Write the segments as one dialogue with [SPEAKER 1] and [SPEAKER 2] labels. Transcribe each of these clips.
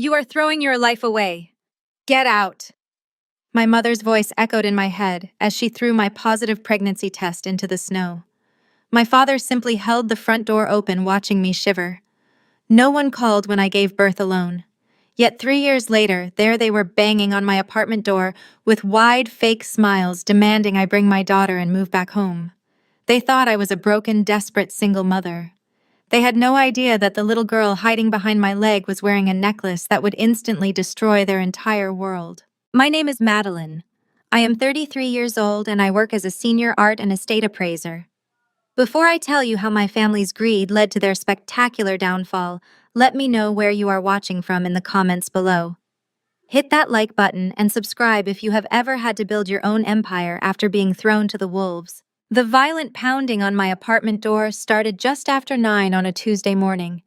[SPEAKER 1] You are throwing your life away. Get out. My mother's voice echoed in my head as she threw my positive pregnancy test into the snow. My father simply held the front door open, watching me shiver. No one called when I gave birth alone. Yet 3 years later, there they were banging on my apartment door with wide, fake smiles demanding I bring my daughter and move back home. They thought I was a broken, desperate single mother. They had no idea that the little girl hiding behind my leg was wearing a necklace that would instantly destroy their entire world. My name is Madeline. I am 33 years old and I work as a senior art and estate appraiser. Before I tell you how my family's greed led to their spectacular downfall, let me know where you are watching from in the comments below. Hit that like button and subscribe if you have ever had to build your own empire after being thrown to the wolves. The violent pounding on my apartment door started just after 9 on a Tuesday morning.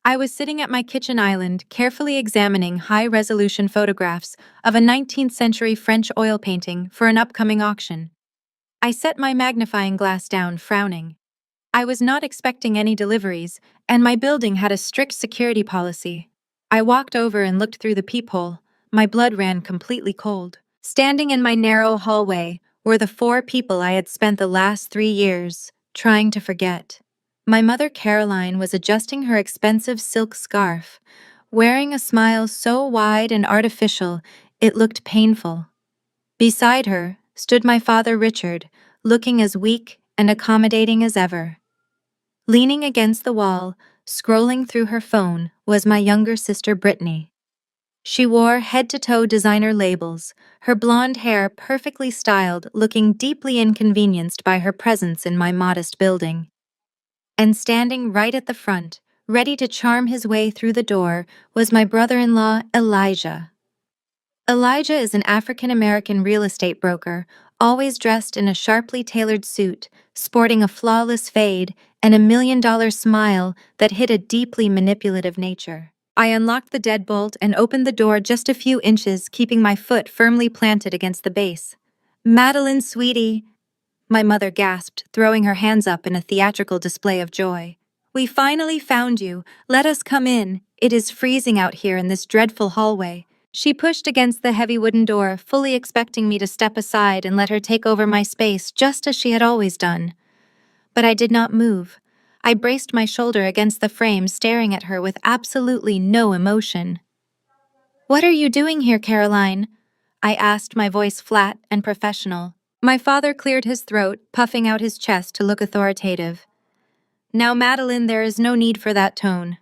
[SPEAKER 1] I was sitting at my kitchen island, carefully examining high-resolution photographs of a 19th century French oil painting for an upcoming auction. I set my magnifying glass down, frowning. I was not expecting any deliveries, and my building had a strict security policy. I walked over and looked through the peephole. My blood ran completely cold. Standing in my narrow hallway were the 4 people I had spent the last 3 years trying to forget. My mother, Caroline, was adjusting her expensive silk scarf, wearing a smile so wide and artificial it looked painful. Beside her stood my father, Richard, looking as weak and accommodating as ever. Leaning against the wall, scrolling through her phone, was my younger sister, Brittany. She wore head-to-toe designer labels, her blonde hair perfectly styled, looking deeply inconvenienced by her presence in my modest building. And standing right at the front, ready to charm his way through the door, was my brother-in-law, Elijah. Elijah is an African-American real estate broker, always dressed in a sharply tailored suit, sporting a flawless fade and $1 million smile that hid a deeply manipulative nature. I unlocked the deadbolt and opened the door just a few inches, keeping my foot firmly planted against the base. "Madeline, sweetie," my mother gasped, throwing her hands up in a theatrical display of joy. "We finally found you. Let us come in. It is freezing out here in this dreadful hallway." She pushed against the heavy wooden door, fully expecting me to step aside and let her take over my space, just as she had always done. But I did not move. I braced my shoulder against the frame, staring at her with absolutely no emotion. "What are you doing here, Caroline?" I asked, my voice flat and professional. My father cleared his throat, puffing out his chest to look authoritative. "Now, Madeline, there is no need for that tone.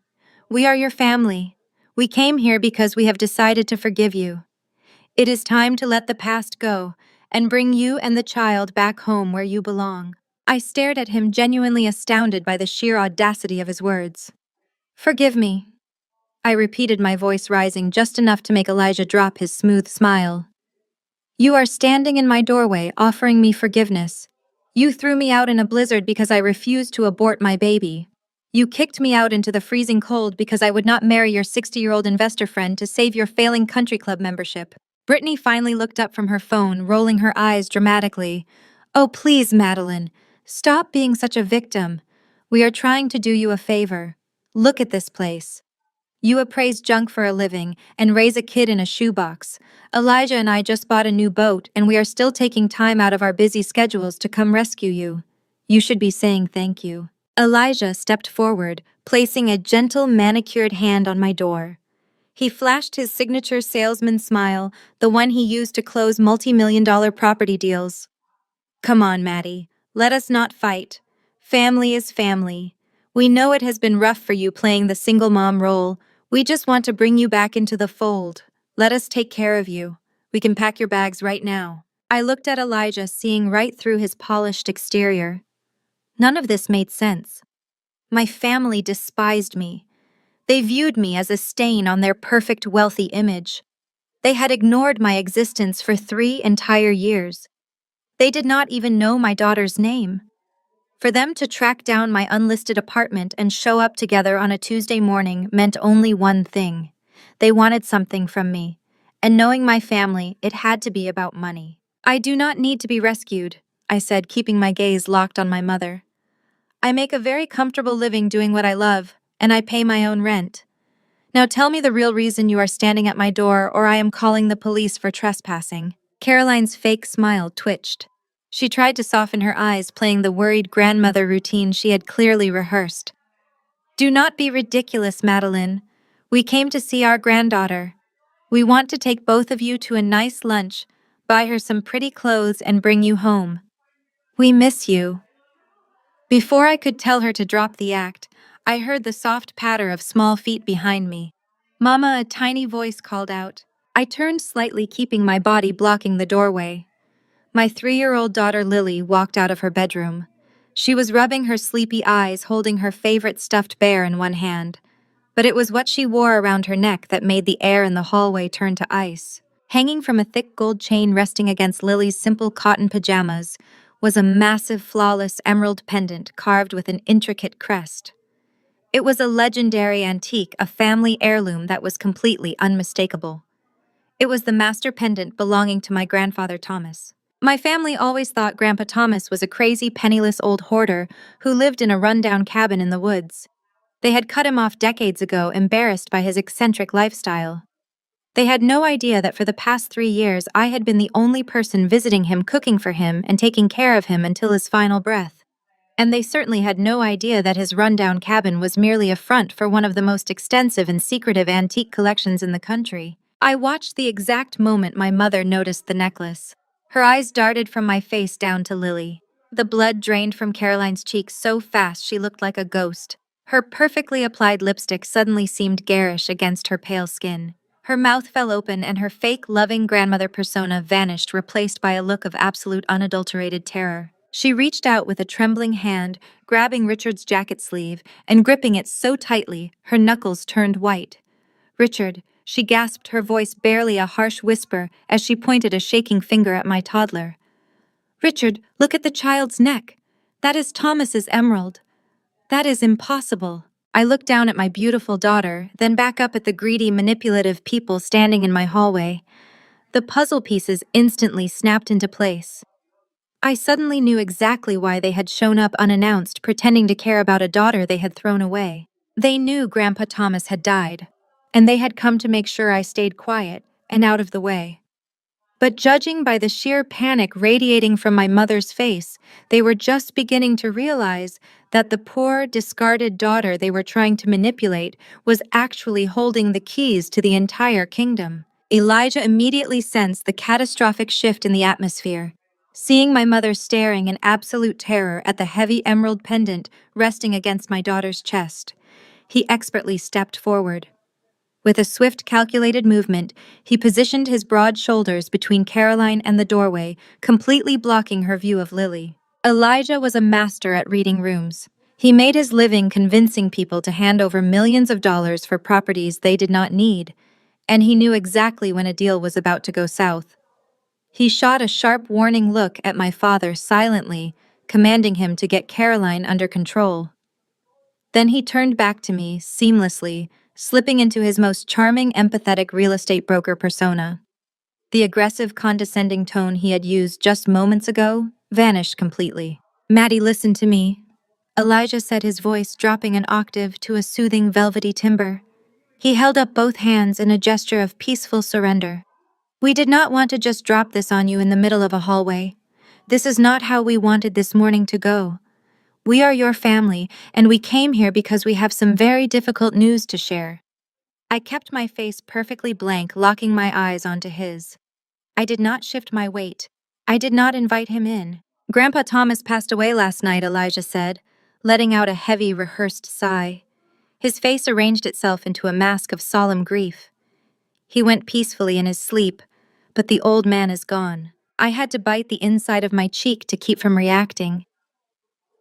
[SPEAKER 1] We are your family. We came here because we have decided to forgive you. It is time to let the past go and bring you and the child back home where you belong." I stared at him, genuinely astounded by the sheer audacity of his words. "Forgive me," I repeated, my voice rising just enough to make Elijah drop his smooth smile. "You are standing in my doorway offering me forgiveness. You threw me out in a blizzard because I refused to abort my baby. You kicked me out into the freezing cold because I would not marry your 60-year-old investor friend to save your failing country club membership." Brittany finally looked up from her phone, rolling her eyes dramatically. "Oh, please, Madeline. Stop being such a victim. We are trying to do you a favor. Look at this place. You appraise junk for a living and raise a kid in a shoebox. Elijah and I just bought a new boat, and we are still taking time out of our busy schedules to come rescue you. You should be saying thank you." Elijah stepped forward, placing a gentle, manicured hand on my door. He flashed his signature salesman smile, the one he used to close multi-million-dollar property deals. "Come on, Maddie. Let us not fight. Family is family. We know it has been rough for you playing the single mom role. We just want to bring you back into the fold. Let us take care of you. We can pack your bags right now." I looked at Elijah, seeing right through his polished exterior. None of this made sense. My family despised me. They viewed me as a stain on their perfect, wealthy image. They had ignored my existence for 3 entire years. They did not even know my daughter's name. For them to track down my unlisted apartment and show up together on a Tuesday morning meant only one thing. They wanted something from me. And knowing my family, it had to be about money. "I do not need to be rescued," I said, keeping my gaze locked on my mother. "I make a very comfortable living doing what I love, and I pay my own rent. Now tell me the real reason you are standing at my door, or I am calling the police for trespassing." Caroline's fake smile twitched. She tried to soften her eyes, playing the worried grandmother routine she had clearly rehearsed. "Do not be ridiculous, Madeline. We came to see our granddaughter. We want to take both of you to a nice lunch, buy her some pretty clothes, and bring you home. We miss you." Before I could tell her to drop the act, I heard the soft patter of small feet behind me. "Mama," a tiny voice called out. I turned slightly, keeping my body blocking the doorway. My 3-year-old daughter Lily walked out of her bedroom. She was rubbing her sleepy eyes, holding her favorite stuffed bear in one hand. But it was what she wore around her neck that made the air in the hallway turn to ice. Hanging from a thick gold chain resting against Lily's simple cotton pajamas was a massive, flawless emerald pendant carved with an intricate crest. It was a legendary antique, a family heirloom that was completely unmistakable. It was the master pendant belonging to my grandfather Thomas. My family always thought Grandpa Thomas was a crazy, penniless old hoarder who lived in a rundown cabin in the woods. They had cut him off decades ago, embarrassed by his eccentric lifestyle. They had no idea that for the past 3 years I had been the only person visiting him, cooking for him, and taking care of him until his final breath. And they certainly had no idea that his rundown cabin was merely a front for one of the most extensive and secretive antique collections in the country. I watched the exact moment my mother noticed the necklace. Her eyes darted from my face down to Lily. The blood drained from Caroline's cheeks so fast she looked like a ghost. Her perfectly applied lipstick suddenly seemed garish against her pale skin. Her mouth fell open and her fake, loving grandmother persona vanished, replaced by a look of absolute unadulterated terror. She reached out with a trembling hand, grabbing Richard's jacket sleeve and gripping it so tightly her knuckles turned white. "Richard," she gasped, her voice barely a harsh whisper as she pointed a shaking finger at my toddler. "Richard, look at the child's neck. That is Thomas's emerald. That is impossible." I looked down at my beautiful daughter, then back up at the greedy, manipulative people standing in my hallway. The puzzle pieces instantly snapped into place. I suddenly knew exactly why they had shown up unannounced, pretending to care about a daughter they had thrown away. They knew Grandpa Thomas had died, and they had come to make sure I stayed quiet and out of the way. But judging by the sheer panic radiating from my mother's face, they were just beginning to realize that the poor, discarded daughter they were trying to manipulate was actually holding the keys to the entire kingdom. Elijah immediately sensed the catastrophic shift in the atmosphere. Seeing my mother staring in absolute terror at the heavy emerald pendant resting against my daughter's chest, he expertly stepped forward. With a swift, calculated movement, he positioned his broad shoulders between Caroline and the doorway, completely blocking her view of Lily. Elijah was a master at reading rooms. He made his living convincing people to hand over millions of dollars for properties they did not need, and he knew exactly when a deal was about to go south. He shot a sharp warning look at my father silently, commanding him to get Caroline under control. Then he turned back to me, seamlessly, slipping into his most charming, empathetic real estate broker persona. The aggressive, condescending tone he had used just moments ago vanished completely. "Maddie, listen to me," Elijah said, his voice dropping an octave to a soothing, velvety timbre. He held up both hands in a gesture of peaceful surrender. "We did not want to just drop this on you in the middle of a hallway. This is not how we wanted this morning to go. We are your family, and we came here because we have some very difficult news to share." I kept my face perfectly blank, locking my eyes onto his. I did not shift my weight. I did not invite him in. "Grandpa Thomas passed away last night," Elijah said, letting out a heavy, rehearsed sigh. His face arranged itself into a mask of solemn grief. "He went peacefully in his sleep, but the old man is gone." I had to bite the inside of my cheek to keep from reacting.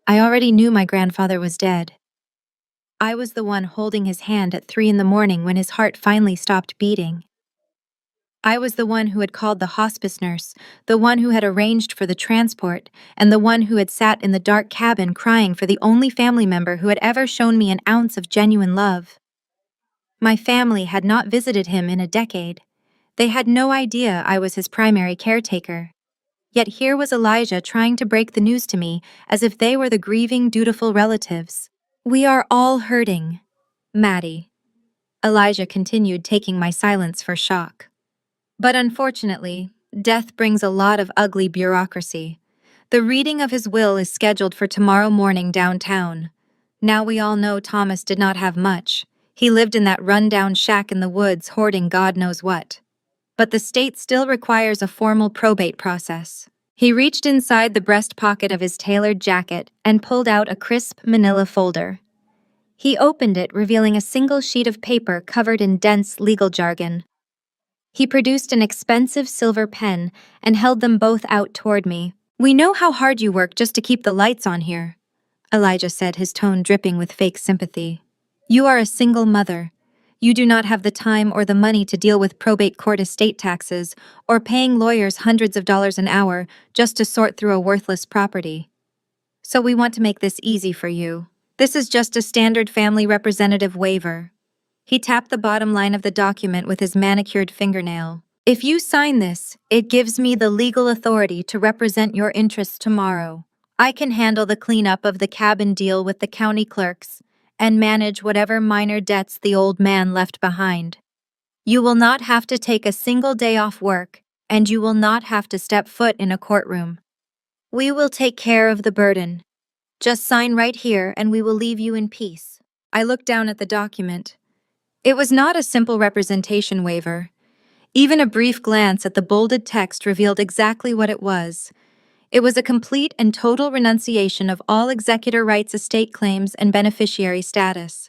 [SPEAKER 1] I already knew my grandfather was dead. I was the one holding his hand at 3 in the morning when his heart finally stopped beating. I was the one who had called the hospice nurse, the one who had arranged for the transport, and the one who had sat in the dark cabin crying for the only family member who had ever shown me an ounce of genuine love. My family had not visited him in a decade. They had no idea I was his primary caretaker. Yet here was Elijah trying to break the news to me as if they were the grieving, dutiful relatives. "We are all hurting, Maddie." Elijah continued, taking my silence for shock. But unfortunately, death brings a lot of ugly bureaucracy. The reading of his will is scheduled for tomorrow morning downtown. Now we all know Thomas did not have much. He lived in that run-down shack in the woods hoarding God knows what. But the state still requires a formal probate process. He reached inside the breast pocket of his tailored jacket and pulled out a crisp manila folder. He opened it, revealing a single sheet of paper covered in dense legal jargon. He produced an expensive silver pen and held them both out toward me. "We know how hard you work just to keep the lights on here," Elijah said, his tone dripping with fake sympathy. "You are a single mother. You do not have the time or the money to deal with probate court estate taxes or paying lawyers hundreds of dollars an hour just to sort through a worthless property. So we want to make this easy for you. This is just a standard family representative waiver." He tapped the bottom line of the document with his manicured fingernail. "If you sign this, it gives me the legal authority to represent your interests tomorrow. I can handle the cleanup of the cabin deal with the county clerks and manage whatever minor debts the old man left behind. You will not have to take a single day off work, and you will not have to step foot in a courtroom. We will take care of the burden. Just sign right here and we will leave you in peace." I looked down at the document. It was not a simple representation waiver. Even a brief glance at the bolded text revealed exactly what it was. It was a complete and total renunciation of all executor rights, estate claims, and beneficiary status.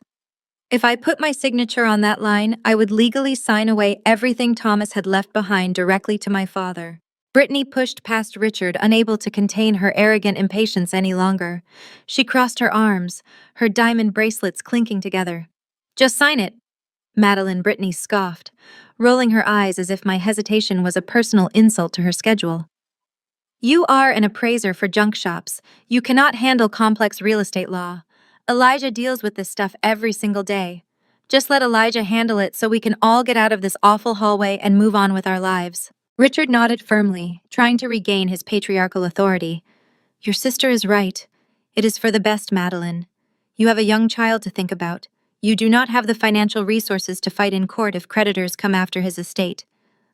[SPEAKER 1] If I put my signature on that line, I would legally sign away everything Thomas had left behind directly to my father. Brittany pushed past Richard, unable to contain her arrogant impatience any longer. She crossed her arms, her diamond bracelets clinking together. "Just sign it," Madeline Brittany scoffed, rolling her eyes as if my hesitation was a personal insult to her schedule. "You are an appraiser for junk shops. You cannot handle complex real estate law. Elijah deals with this stuff every single day. Just let Elijah handle it so we can all get out of this awful hallway and move on with our lives." Richard nodded firmly, trying to regain his patriarchal authority. "Your sister is right. It is for the best, Madeline. You have a young child to think about. You do not have the financial resources to fight in court if creditors come after his estate.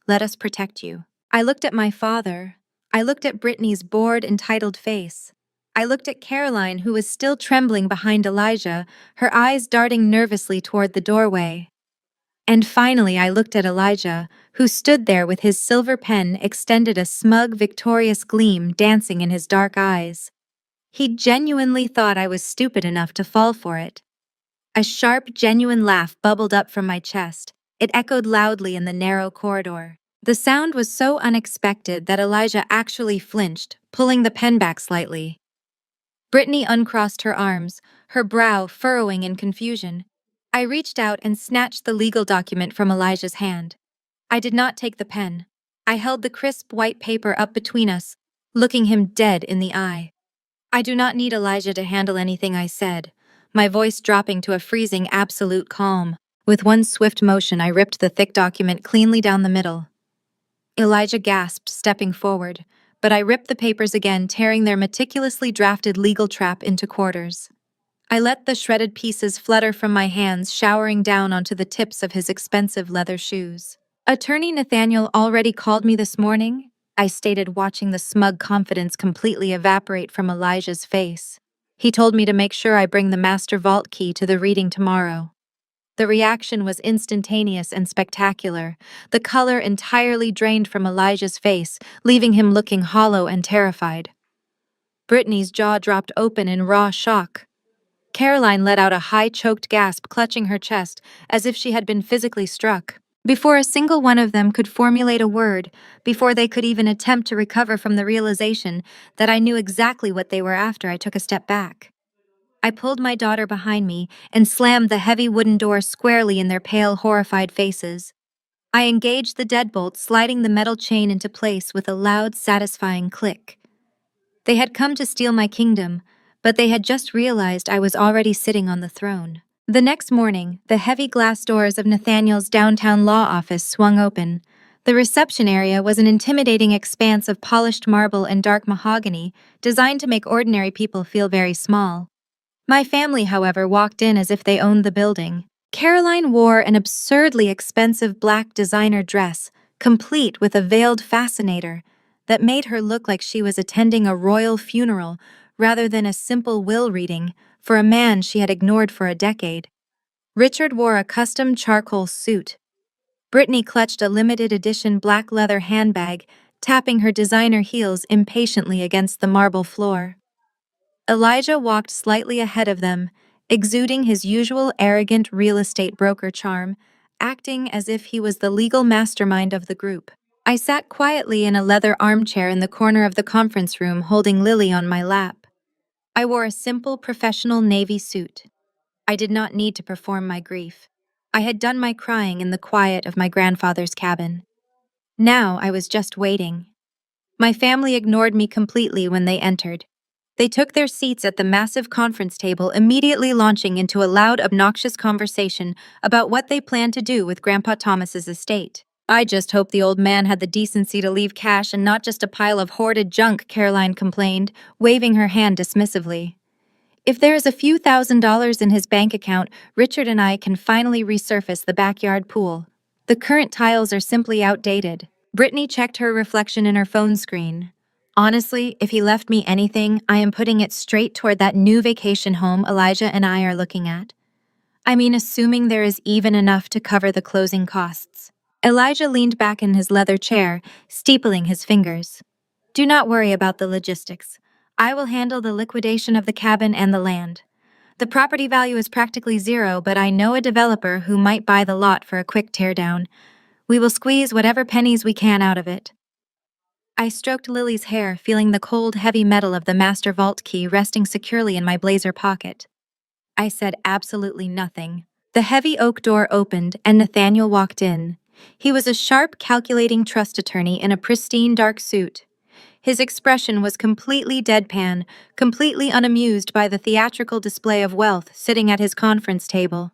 [SPEAKER 1] Let us protect you." I looked at my father. I looked at Brittany's bored, entitled face. I looked at Caroline, who was still trembling behind Elijah, her eyes darting nervously toward the doorway. And finally, I looked at Elijah, who stood there with his silver pen extended, a smug, victorious gleam dancing in his dark eyes. He genuinely thought I was stupid enough to fall for it. A sharp, genuine laugh bubbled up from my chest. It echoed loudly in the narrow corridor. The sound was so unexpected that Elijah actually flinched, pulling the pen back slightly. Brittany uncrossed her arms, her brow furrowing in confusion. I reached out and snatched the legal document from Elijah's hand. I did not take the pen. I held the crisp white paper up between us, looking him dead in the eye. "I do not need Elijah to handle anything," I said, my voice dropping to a freezing, absolute calm. With one swift motion, I ripped the thick document cleanly down the middle. Elijah gasped, stepping forward, but I ripped the papers again, tearing their meticulously drafted legal trap into quarters. I let the shredded pieces flutter from my hands, showering down onto the tips of his expensive leather shoes. "Attorney Nathaniel already called me this morning," I stated, watching the smug confidence completely evaporate from Elijah's face. "He told me to make sure I bring the master vault key to the reading tomorrow." The reaction was instantaneous and spectacular. The color entirely drained from Elijah's face, leaving him looking hollow and terrified. Brittany's jaw dropped open in raw shock. Caroline let out a high, choked gasp, clutching her chest as if she had been physically struck. Before a single one of them could formulate a word, before they could even attempt to recover from the realization that I knew exactly what they were after, I took a step back. I pulled my daughter behind me and slammed the heavy wooden door squarely in their pale, horrified faces. I engaged the deadbolt, sliding the metal chain into place with a loud, satisfying click. They had come to steal my kingdom, but they had just realized I was already sitting on the throne. The next morning, the heavy glass doors of Nathaniel's downtown law office swung open. The reception area was an intimidating expanse of polished marble and dark mahogany, designed to make ordinary people feel very small. My family, however, walked in as if they owned the building. Caroline wore an absurdly expensive black designer dress, complete with a veiled fascinator, that made her look like she was attending a royal funeral rather than a simple will reading for a man she had ignored for a decade. Richard wore a custom charcoal suit. Brittany clutched a limited edition black leather handbag, tapping her designer heels impatiently against the marble floor. Elijah walked slightly ahead of them, exuding his usual arrogant real estate broker charm, acting as if he was the legal mastermind of the group. I sat quietly in a leather armchair in the corner of the conference room, holding Lily on my lap. I wore a simple professional navy suit. I did not need to perform my grief. I had done my crying in the quiet of my grandfather's cabin. Now I was just waiting. My family ignored me completely when they entered. They took their seats at the massive conference table, immediately launching into a loud, obnoxious conversation about what they planned to do with Grandpa Thomas's estate. I just hope the old man had the decency to leave cash and not just a pile of hoarded junk, Caroline complained, waving her hand dismissively. If there is a few $1,000s in his bank account, Richard and I can finally resurface the backyard pool. The current tiles are simply outdated. Brittany checked her reflection in her phone screen. Honestly, if he left me anything, I am putting it straight toward that new vacation home Elijah and I are looking at. I mean, assuming there is even enough to cover the closing costs. Elijah leaned back in his leather chair, steepling his fingers. Do not worry about the logistics. I will handle the liquidation of the cabin and the land. The property value is practically zero, but I know a developer who might buy the lot for a quick teardown. We will squeeze whatever pennies we can out of it. I stroked Lily's hair, feeling the cold, heavy metal of the master vault key resting securely in my blazer pocket. I said absolutely nothing. The heavy oak door opened and Nathaniel walked in. He was a sharp, calculating trust attorney in a pristine dark suit. His expression was completely deadpan, completely unamused by the theatrical display of wealth sitting at his conference table.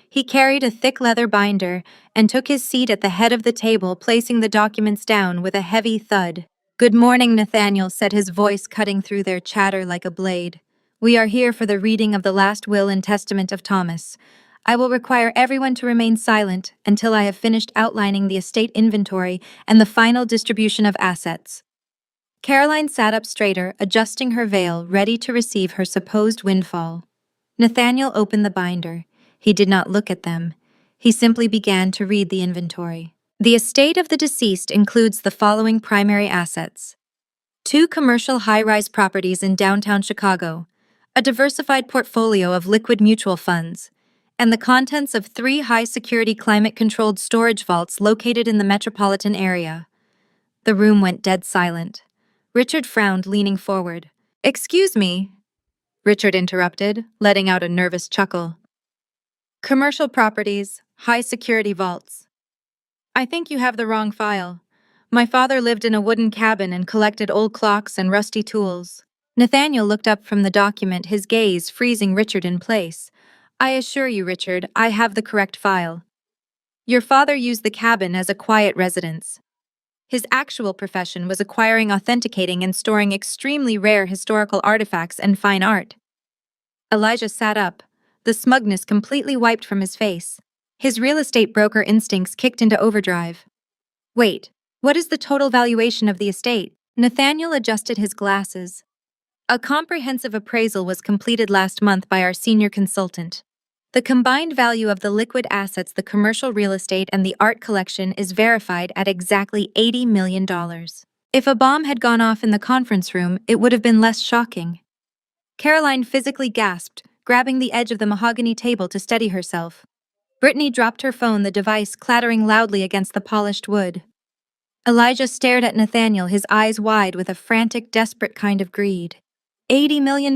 [SPEAKER 1] He carried a thick leather binder and took his seat at the head of the table, placing the documents down with a heavy thud. "Good morning, Nathaniel," said his voice cutting through their chatter like a blade. "We are here for the reading of the last will and testament of Thomas. I will require everyone to remain silent until I have finished outlining the estate inventory and the final distribution of assets." Caroline sat up straighter, adjusting her veil, ready to receive her supposed windfall. Nathaniel opened the binder. He did not look at them. He simply began to read the inventory. The estate of the deceased includes the following primary assets: 2 commercial high-rise properties in downtown Chicago, a diversified portfolio of liquid mutual funds, and the contents of 3 high-security climate-controlled storage vaults located in the metropolitan area. The room went dead silent. Richard frowned, leaning forward. "Excuse me," Richard interrupted, letting out a nervous chuckle. "Commercial properties, high-security vaults. I think you have the wrong file. My father lived in a wooden cabin and collected old clocks and rusty tools." Nathaniel looked up from the document, his gaze freezing Richard in place. "I assure you, Richard, I have the correct file. Your father used the cabin as a quiet residence. His actual profession was acquiring, authenticating, and storing extremely rare historical artifacts and fine art." Elijah sat up, the smugness completely wiped from his face. His real estate broker instincts kicked into overdrive. "Wait, what is the total valuation of the estate?" Nathaniel adjusted his glasses. "A comprehensive appraisal was completed last month by our senior consultant. The combined value of the liquid assets, the commercial real estate, and the art collection is verified at exactly $80 million. If a bomb had gone off in the conference room, it would have been less shocking." Caroline physically gasped, grabbing the edge of the mahogany table to steady herself. Brittany dropped her phone, the device clattering loudly against the polished wood. Elijah stared at Nathaniel, his eyes wide with a frantic, desperate kind of greed. $80 million.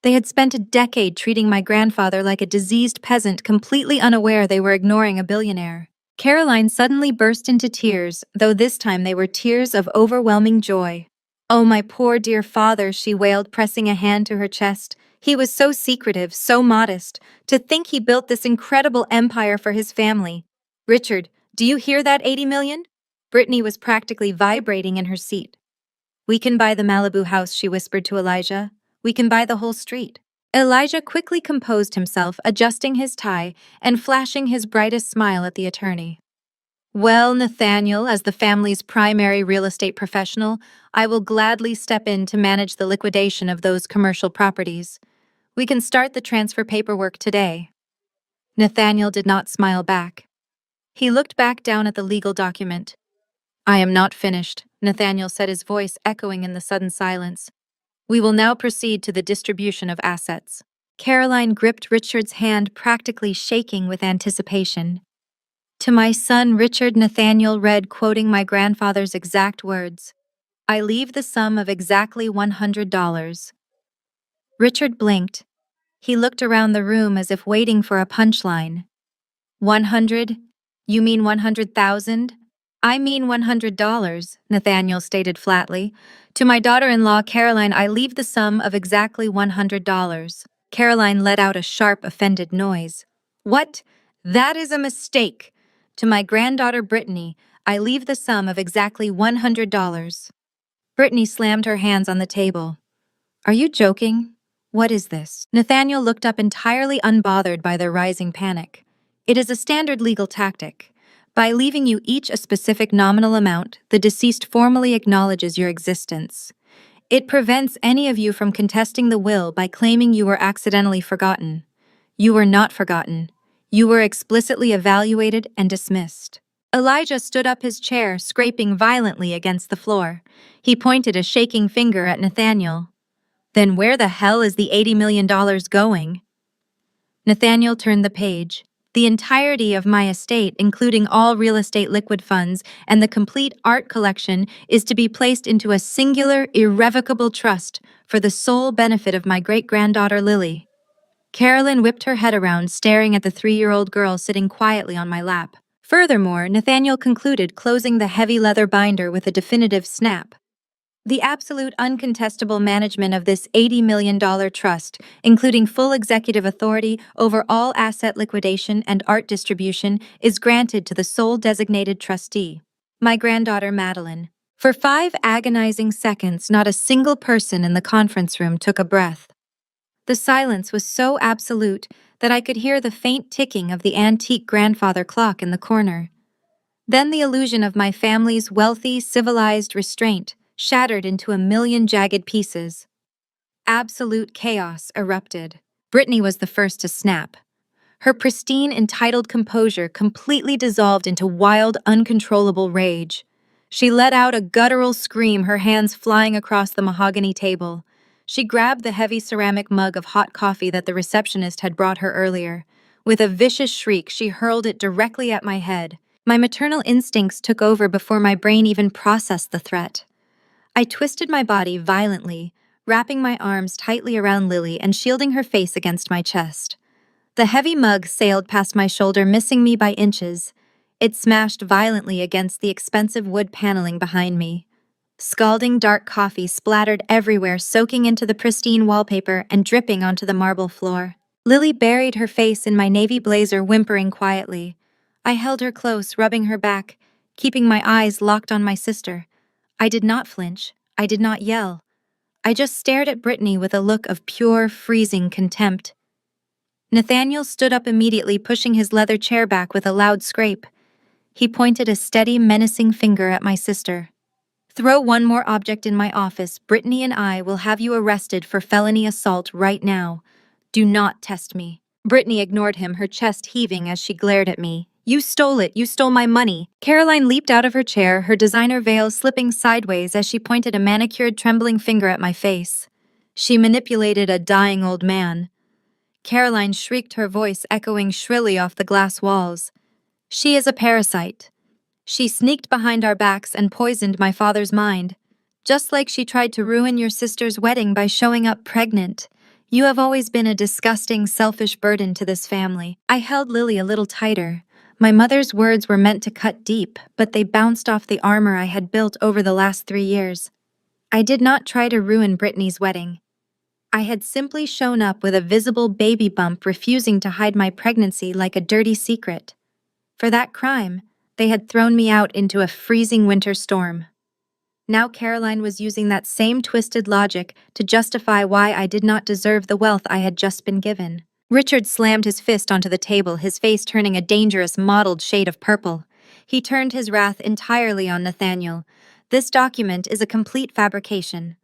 [SPEAKER 1] They had spent a decade treating my grandfather like a diseased peasant, completely unaware they were ignoring a billionaire. Caroline suddenly burst into tears, though this time they were tears of overwhelming joy. "Oh, my poor dear father," she wailed, pressing a hand to her chest. "He was so secretive, so modest. To think he built this incredible empire for his family. Richard, do you hear that, 80 million? Brittany was practically vibrating in her seat. "We can buy the Malibu house," she whispered to Elijah. "We can buy the whole street." Elijah quickly composed himself, adjusting his tie and flashing his brightest smile at the attorney. Well, Nathaniel, as the family's primary real estate professional, I will gladly step in to manage the liquidation of those commercial properties. We can start the transfer paperwork today. Nathaniel did not smile back. He looked back down at the legal document. I am not finished, Nathaniel said, his voice echoing in the sudden silence. We will now proceed to the distribution of assets. Caroline gripped Richard's hand, practically shaking with anticipation. To my son Richard, Nathaniel read, quoting my grandfather's exact words. I leave the sum of exactly $100. Richard blinked. He looked around the room as if waiting for a punchline. 100? You mean 100,000? I mean $100, Nathaniel stated flatly. To my daughter-in-law, Caroline, I leave the sum of exactly $100. Caroline let out a sharp, offended noise. What? That is a mistake. To my granddaughter, Brittany, I leave the sum of exactly $100. Brittany slammed her hands on the table. Are you joking? What is this? Nathaniel looked up, entirely unbothered by their rising panic. It is a standard legal tactic. By leaving you each a specific nominal amount, the deceased formally acknowledges your existence. It prevents any of you from contesting the will by claiming you were accidentally forgotten. You were not forgotten. You were explicitly evaluated and dismissed. Elijah stood up his chair, scraping violently against the floor. He pointed a shaking finger at Nathaniel. Then where the hell is the $80 million going? Nathaniel turned the page. The entirety of my estate, including all real estate liquid funds and the complete art collection, is to be placed into a singular, irrevocable trust for the sole benefit of my great-granddaughter Lily. Carolyn whipped her head around, staring at the 3-year-old girl sitting quietly on my lap. Furthermore, Nathaniel concluded, closing the heavy leather binder with a definitive snap. The absolute uncontestable management of this $80 million trust, including full executive authority over all asset liquidation and art distribution, is granted to the sole designated trustee, my granddaughter Madeline. For 5 agonizing seconds, not a single person in the conference room took a breath. The silence was so absolute that I could hear the faint ticking of the antique grandfather clock in the corner. Then the illusion of my family's wealthy, civilized restraint shattered into a million jagged pieces. Absolute chaos erupted. Brittany was the first to snap. Her pristine, entitled composure completely dissolved into wild, uncontrollable rage. She let out a guttural scream, her hands flying across the mahogany table. She grabbed the heavy ceramic mug of hot coffee that the receptionist had brought her earlier. With a vicious shriek, she hurled it directly at my head. My maternal instincts took over before my brain even processed the threat. I twisted my body violently, wrapping my arms tightly around Lily and shielding her face against my chest. The heavy mug sailed past my shoulder, missing me by inches. It smashed violently against the expensive wood paneling behind me. Scalding dark coffee splattered everywhere, soaking into the pristine wallpaper and dripping onto the marble floor. Lily buried her face in my navy blazer, whimpering quietly. I held her close, rubbing her back, keeping my eyes locked on my sister. I did not flinch. I did not yell. I just stared at Brittany with a look of pure, freezing contempt. Nathaniel stood up immediately, pushing his leather chair back with a loud scrape. He pointed a steady, menacing finger at my sister. Throw one more object in my office. Brittany and I will have you arrested for felony assault right now. Do not test me. Brittany ignored him, her chest heaving as she glared at me. You stole it. You stole my money. Caroline leaped out of her chair, her designer veil slipping sideways as she pointed a manicured, trembling finger at my face. She manipulated a dying old man. Caroline shrieked, her voice echoing shrilly off the glass walls. She is a parasite. She sneaked behind our backs and poisoned my father's mind. Just like she tried to ruin your sister's wedding by showing up pregnant. You have always been a disgusting, selfish burden to this family. I held Lily a little tighter. My mother's words were meant to cut deep, but they bounced off the armor I had built over the last 3 years. I did not try to ruin Brittany's wedding. I had simply shown up with a visible baby bump, refusing to hide my pregnancy like a dirty secret. For that crime, they had thrown me out into a freezing winter storm. Now Caroline was using that same twisted logic to justify why I did not deserve the wealth I had just been given. Richard slammed his fist onto the table, his face turning a dangerous mottled shade of purple. He turned his wrath entirely on Nathaniel. This document is a complete fabrication.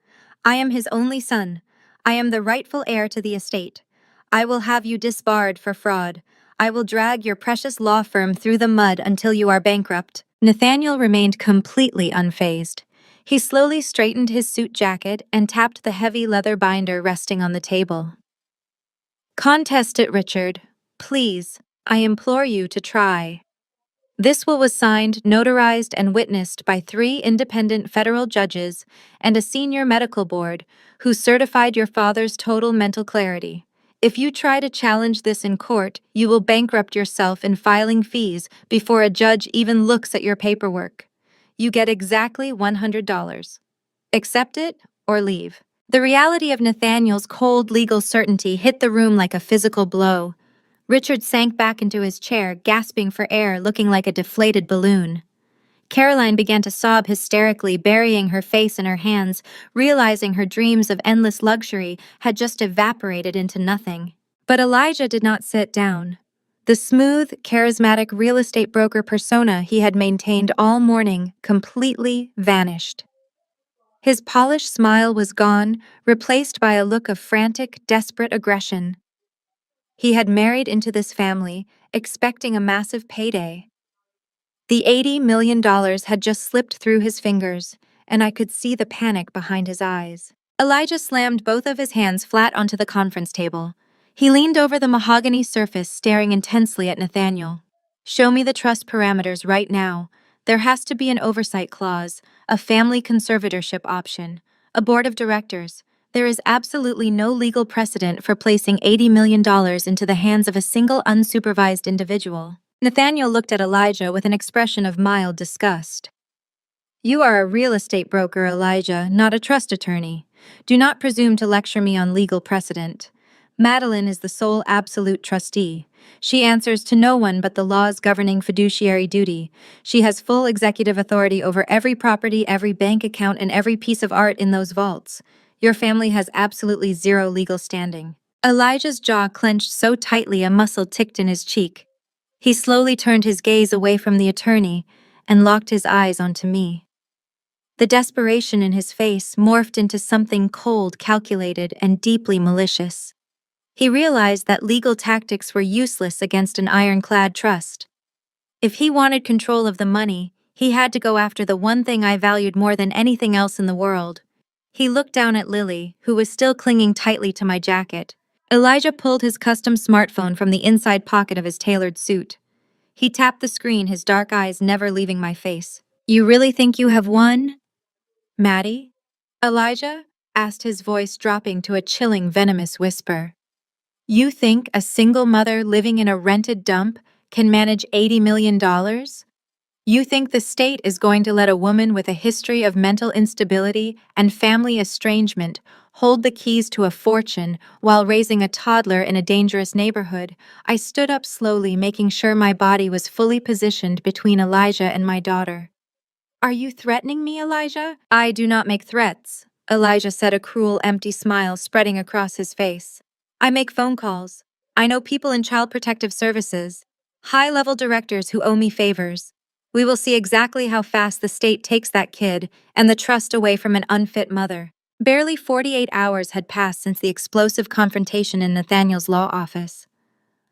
[SPEAKER 1] I am his only son. I am the rightful heir to the estate. I will have you disbarred for fraud. I will drag your precious law firm through the mud until you are bankrupt. Nathaniel remained completely unfazed. He slowly straightened his suit jacket and tapped the heavy leather binder resting on the table. Contest it, Richard. Please, I implore you to try. This will was signed, notarized, and witnessed by 3 independent federal judges and a senior medical board who certified your father's total mental clarity. If you try to challenge this in court, you will bankrupt yourself in filing fees before a judge even looks at your paperwork. You get exactly $100. Accept it or leave. The reality of Nathaniel's cold legal certainty hit the room like a physical blow. Richard sank back into his chair, gasping for air, looking like a deflated balloon. Caroline began to sob hysterically, burying her face in her hands, realizing her dreams of endless luxury had just evaporated into nothing. But Elijah did not sit down. The smooth, charismatic real estate broker persona he had maintained all morning completely vanished. His polished smile was gone, replaced by a look of frantic, desperate aggression. He had married into this family, expecting a massive payday. The $80 million had just slipped through his fingers, and I could see the panic behind his eyes. Elijah slammed both of his hands flat onto the conference table. He leaned over the mahogany surface, staring intensely at Nathaniel. Show me the trust parameters right now. There has to be an oversight clause, a family conservatorship option, a board of directors. There is absolutely no legal precedent for placing $80 million into the hands of a single unsupervised individual. Nathaniel looked at Elijah with an expression of mild disgust. You are a real estate broker, Elijah, not a trust attorney. Do not presume to lecture me on legal precedent. Madeline is the sole absolute trustee. She answers to no one but the laws governing fiduciary duty. She has full executive authority over every property, every bank account, and every piece of art in those vaults. Your family has absolutely zero legal standing. Elijah's jaw clenched so tightly a muscle ticked in his cheek. He slowly turned his gaze away from the attorney and locked his eyes onto me. The desperation in his face morphed into something cold, calculated, and deeply malicious. He realized that legal tactics were useless against an ironclad trust. If he wanted control of the money, he had to go after the one thing I valued more than anything else in the world. He looked down at Lily, who was still clinging tightly to my jacket. Elijah pulled his custom smartphone from the inside pocket of his tailored suit. He tapped the screen, his dark eyes never leaving my face. You really think you have won, Maddie? Elijah asked, his voice dropping to a chilling, venomous whisper. You think a single mother living in a rented dump can manage $80 million? You think the state is going to let a woman with a history of mental instability and family estrangement hold the keys to a fortune while raising a toddler in a dangerous neighborhood? I stood up slowly, making sure my body was fully positioned between Elijah and my daughter. Are you threatening me, Elijah? I do not make threats, Elijah said, a cruel, empty smile spreading across his face. I make phone calls. I know people in Child Protective Services, high-level directors who owe me favors. We will see exactly how fast the state takes that kid and the trust away from an unfit mother. Barely 48 hours had passed since the explosive confrontation in Nathaniel's law office.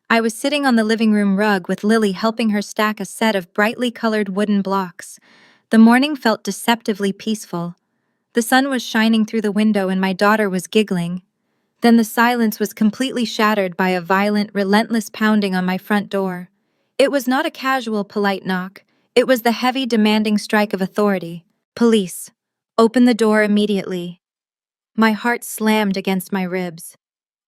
[SPEAKER 1] I was sitting on the living room rug with Lily helping her stack a set of brightly colored wooden blocks. The morning felt deceptively peaceful. The sun was shining through the window and my daughter was giggling. Then the silence was completely shattered by a violent, relentless pounding on my front door. It was not a casual, polite knock. It was the heavy, demanding strike of authority. Police. Open the door immediately. My heart slammed against my ribs.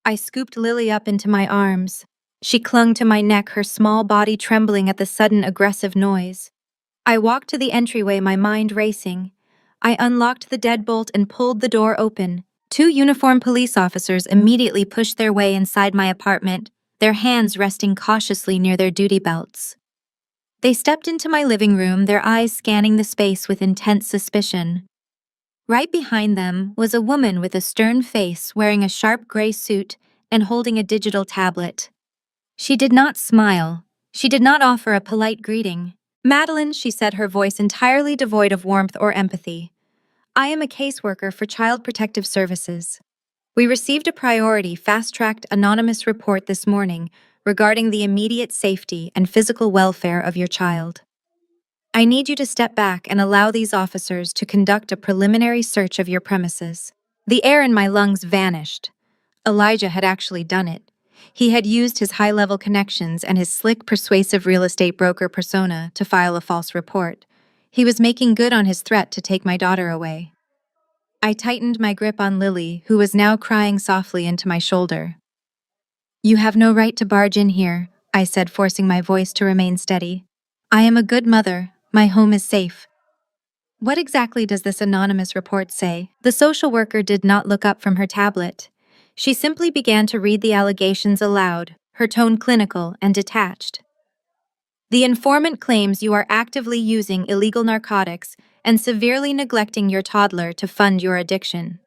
[SPEAKER 1] I scooped Lily up into my arms. She clung to my neck, her small body trembling at the sudden aggressive noise. I walked to the entryway, my mind racing. I unlocked the deadbolt and pulled the door open. 2 uniformed police officers immediately pushed their way inside my apartment, their hands resting cautiously near their duty belts. They stepped into my living room, their eyes scanning the space with intense suspicion. Right behind them was a woman with a stern face wearing a sharp gray suit and holding a digital tablet. She did not smile. She did not offer a polite greeting. "Madeline," she said, her voice entirely devoid of warmth or empathy. "I am a caseworker for Child Protective Services. We received a priority fast-tracked anonymous report this morning regarding the immediate safety and physical welfare of your child. I need you to step back and allow these officers to conduct a preliminary search of your premises." The air in my lungs vanished. Elijah had actually done it. He had used his high-level connections and his slick, persuasive real estate broker persona to file a false report. He was making good on his threat to take my daughter away. I tightened my grip on Lily, who was now crying softly into my shoulder. "You have no right to barge in here," I said, forcing my voice to remain steady. "I am a good mother. My home is safe." "What exactly does this anonymous report say?" The social worker did not look up from her tablet. She simply began to read the allegations aloud, her tone clinical and detached. "The informant claims you are actively using illegal narcotics and severely neglecting your toddler to fund your addiction.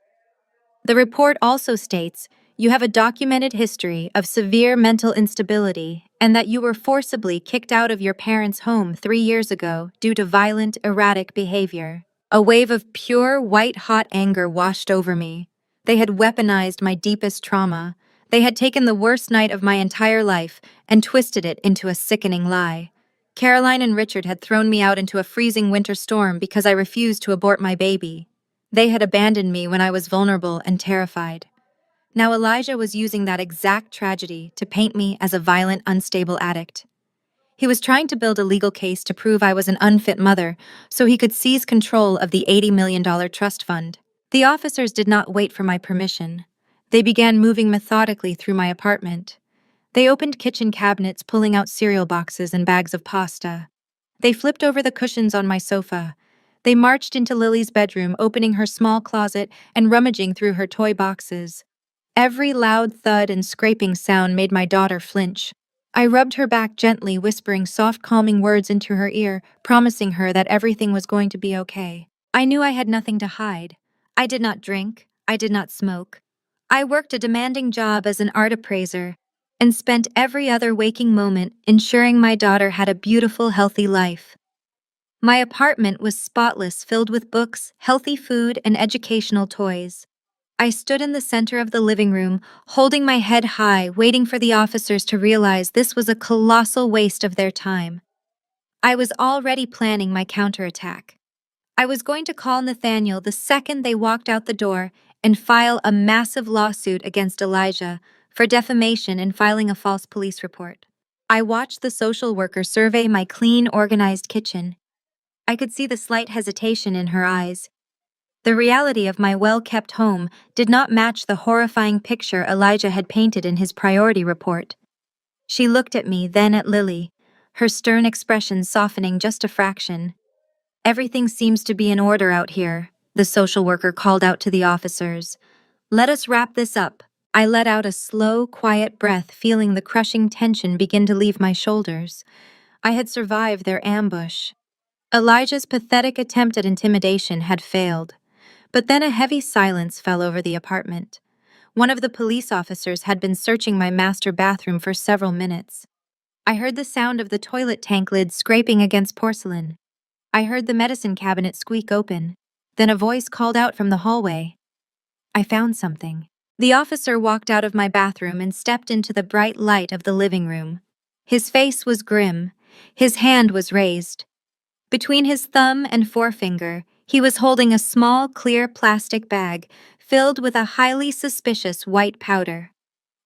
[SPEAKER 1] The report also states you have a documented history of severe mental instability and that you were forcibly kicked out of your parents' home 3 years ago due to violent, erratic behavior." A wave of pure, white-hot anger washed over me. They had weaponized my deepest trauma. They had taken the worst night of my entire life and twisted it into a sickening lie. Caroline and Richard had thrown me out into a freezing winter storm because I refused to abort my baby. They had abandoned me when I was vulnerable and terrified. Now Elijah was using that exact tragedy to paint me as a violent, unstable addict. He was trying to build a legal case to prove I was an unfit mother so he could seize control of the $80 million trust fund. The officers did not wait for my permission. They began moving methodically through my apartment. They opened kitchen cabinets, pulling out cereal boxes and bags of pasta. They flipped over the cushions on my sofa. They marched into Lily's bedroom, opening her small closet and rummaging through her toy boxes. Every loud thud and scraping sound made my daughter flinch. I rubbed her back gently, whispering soft, calming words into her ear, promising her that everything was going to be okay. I knew I had nothing to hide. I did not drink. I did not smoke. I worked a demanding job as an art appraiser and spent every other waking moment ensuring my daughter had a beautiful, healthy life. My apartment was spotless, filled with books, healthy food, and educational toys. I stood in the center of the living room, holding my head high, waiting for the officers to realize this was a colossal waste of their time. I was already planning my counterattack. I was going to call Nathaniel the second they walked out the door and file a massive lawsuit against Elijah for defamation and filing a false police report. I watched the social worker survey my clean, organized kitchen. I could see the slight hesitation in her eyes. The reality of my well-kept home did not match the horrifying picture Elijah had painted in his priority report. She looked at me, then at Lily, her stern expression softening just a fraction. "Everything seems to be in order out here," the social worker called out to the officers. "Let us wrap this up." I let out a slow, quiet breath, feeling the crushing tension begin to leave my shoulders. I had survived their ambush. Elijah's pathetic attempt at intimidation had failed. But then a heavy silence fell over the apartment. One of the police officers had been searching my master bathroom for several minutes. I heard the sound of the toilet tank lid scraping against porcelain. I heard the medicine cabinet squeak open. Then a voice called out from the hallway. "I found something." The officer walked out of my bathroom and stepped into the bright light of the living room. His face was grim. His hand was raised. Between his thumb and forefinger, he was holding a small, clear plastic bag filled with a highly suspicious white powder.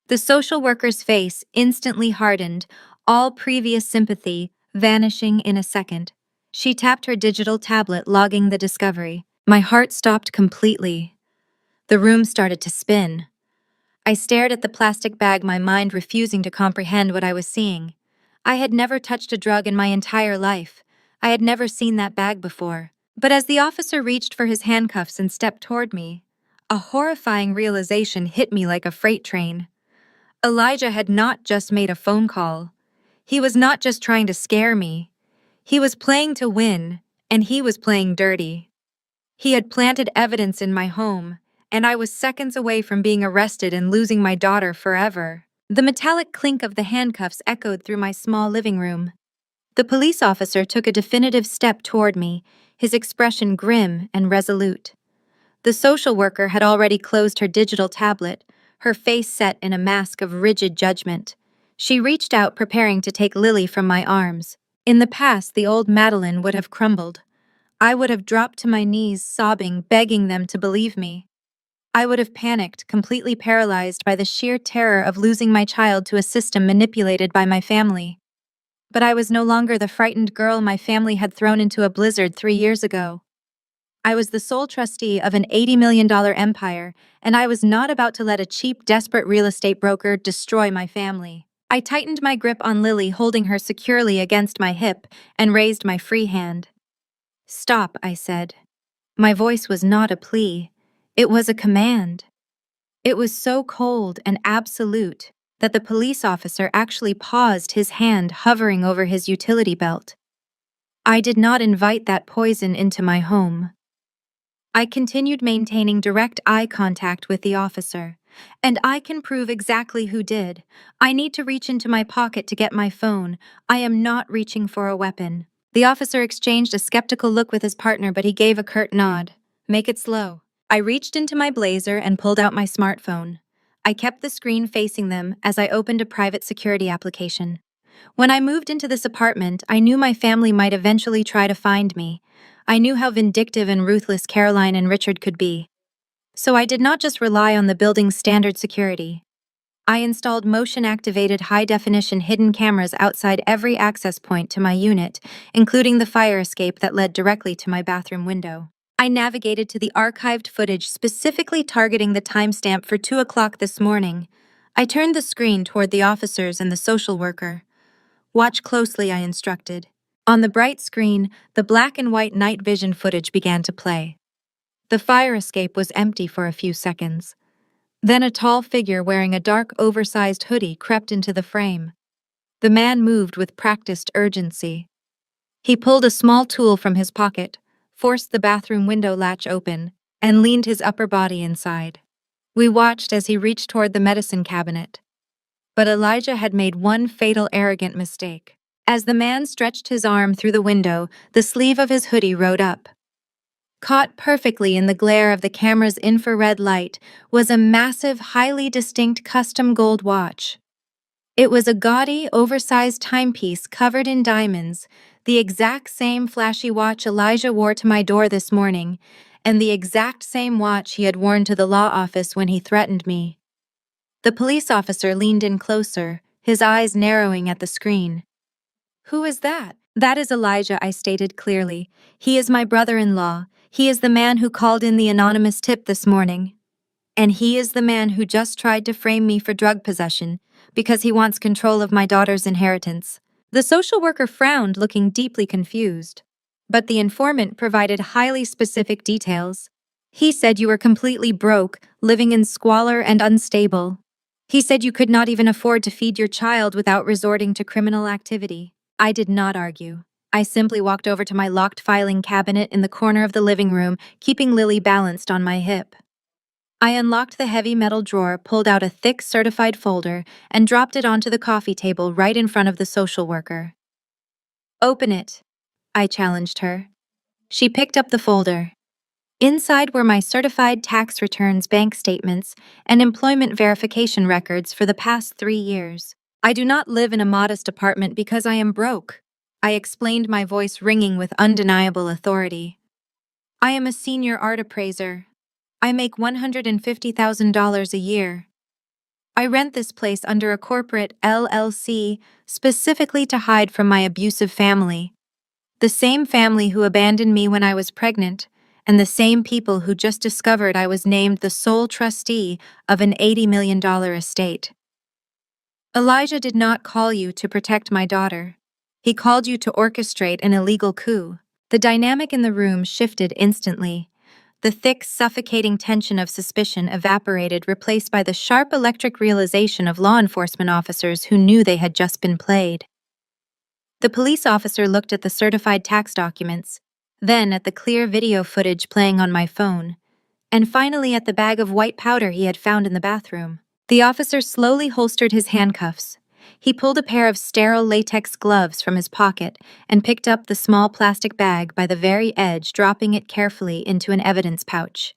[SPEAKER 1] The social worker's face instantly hardened, all previous sympathy vanishing in a second. She tapped her digital tablet, logging the discovery. My heart stopped completely. The room started to spin. I stared at the plastic bag, my mind refusing to comprehend what I was seeing. I had never touched a drug in my entire life. I had never seen that bag before. But as the officer reached for his handcuffs and stepped toward me, a horrifying realization hit me like a freight train. Elijah had not just made a phone call. He was not just trying to scare me. He was playing to win, and he was playing dirty. He had planted evidence in my home, and I was seconds away from being arrested and losing my daughter forever. The metallic clink of the handcuffs echoed through my small living room. The police officer took a definitive step toward me, his expression grim and resolute. The social worker had already closed her digital tablet, her face set in a mask of rigid judgment. She reached out, preparing to take Lily from my arms. In the past, the old Madeline would have crumbled. I would have dropped to my knees, sobbing, begging them to believe me. I would have panicked, completely paralyzed by the sheer terror of losing my child to a system manipulated by my family. But I was no longer the frightened girl my family had thrown into a blizzard 3 years ago. I was the sole trustee of an $80 million empire, and I was not about to let a cheap, desperate real estate broker destroy my family. I tightened my grip on Lily, holding her securely against my hip, and raised my free hand. "Stop," I said. My voice was not a plea. It was a command. It was so cold and absolute that the police officer actually paused, his hand hovering over his utility belt. I did not invite that poison into my home. I continued maintaining direct eye contact with the officer. And I can prove exactly who did. I need to reach into my pocket to get my phone. I am not reaching for a weapon. The officer exchanged a skeptical look with his partner, but he gave a curt nod. "Make it slow." I reached into my blazer and pulled out my smartphone. I kept the screen facing them as I opened a private security application. When I moved into this apartment, I knew my family might eventually try to find me. I knew how vindictive and ruthless Caroline and Richard could be. So I did not just rely on the building's standard security. I installed motion-activated high-definition hidden cameras outside every access point to my unit, including the fire escape that led directly to my bathroom window. I navigated to the archived footage, specifically targeting the timestamp for 2 o'clock this morning. I turned the screen toward the officers and the social worker. "Watch closely," I instructed. On the bright screen, the black and white night vision footage began to play. The fire escape was empty for a few seconds. Then a tall figure wearing a dark, oversized hoodie crept into the frame. The man moved with practiced urgency. He pulled a small tool from his pocket, forced the bathroom window latch open, and leaned his upper body inside. We watched as he reached toward the medicine cabinet. But Elijah had made one fatal, arrogant mistake. As the man stretched his arm through the window, the sleeve of his hoodie rode up. Caught perfectly in the glare of the camera's infrared light was a massive, highly distinct custom gold watch. It was a gaudy, oversized timepiece covered in diamonds, the exact same flashy watch Elijah wore to my door this morning, and the exact same watch he had worn to the law office when he threatened me. The police officer leaned in closer, his eyes narrowing at the screen. "Who is that?" "That is Elijah," I stated clearly. "He is my brother-in-law. He is the man who called in the anonymous tip this morning. And he is the man who just tried to frame me for drug possession because he wants control of my daughter's inheritance." The social worker frowned, looking deeply confused. But the informant provided highly specific details. "He said you were completely broke, living in squalor and unstable. He said you could not even afford to feed your child without resorting to criminal activity." I did not argue. I simply walked over to my locked filing cabinet in the corner of the living room, keeping Lily balanced on my hip. I unlocked the heavy metal drawer, pulled out a thick certified folder, and dropped it onto the coffee table right in front of the social worker. "Open it," I challenged her. She picked up the folder. Inside were my certified tax returns, bank statements, and employment verification records for the past 3 years. "I do not live in a modest apartment because I am broke," I explained, my voice ringing with undeniable authority. "I am a senior art appraiser. I make $150,000 a year. I rent this place under a corporate LLC specifically to hide from my abusive family. The same family who abandoned me when I was pregnant, and the same people who just discovered I was named the sole trustee of an $80 million estate. Elijah did not call you to protect my daughter. He called you to orchestrate an illegal coup." The dynamic in the room shifted instantly. The thick, suffocating tension of suspicion evaporated, replaced by the sharp electric realization of law enforcement officers who knew they had just been played. The police officer looked at the certified tax documents, then at the clear video footage playing on my phone, and finally at the bag of white powder he had found in the bathroom. The officer slowly holstered his handcuffs. He pulled a pair of sterile latex gloves from his pocket and picked up the small plastic bag by the very edge, dropping it carefully into an evidence pouch.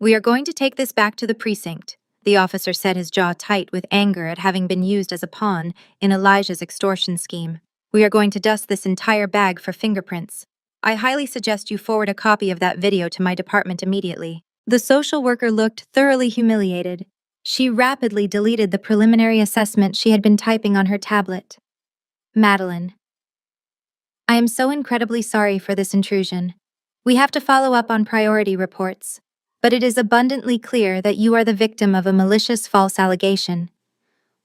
[SPEAKER 1] "We are going to take this back to the precinct," the officer said, his jaw tight with anger at having been used as a pawn in Elijah's extortion scheme. "We are going to dust this entire bag for fingerprints. I highly suggest you forward a copy of that video to my department immediately." The social worker looked thoroughly humiliated. She rapidly deleted the preliminary assessment she had been typing on her tablet. "Madeline, I am so incredibly sorry for this intrusion. We have to follow up on priority reports, but it is abundantly clear that you are the victim of a malicious false allegation.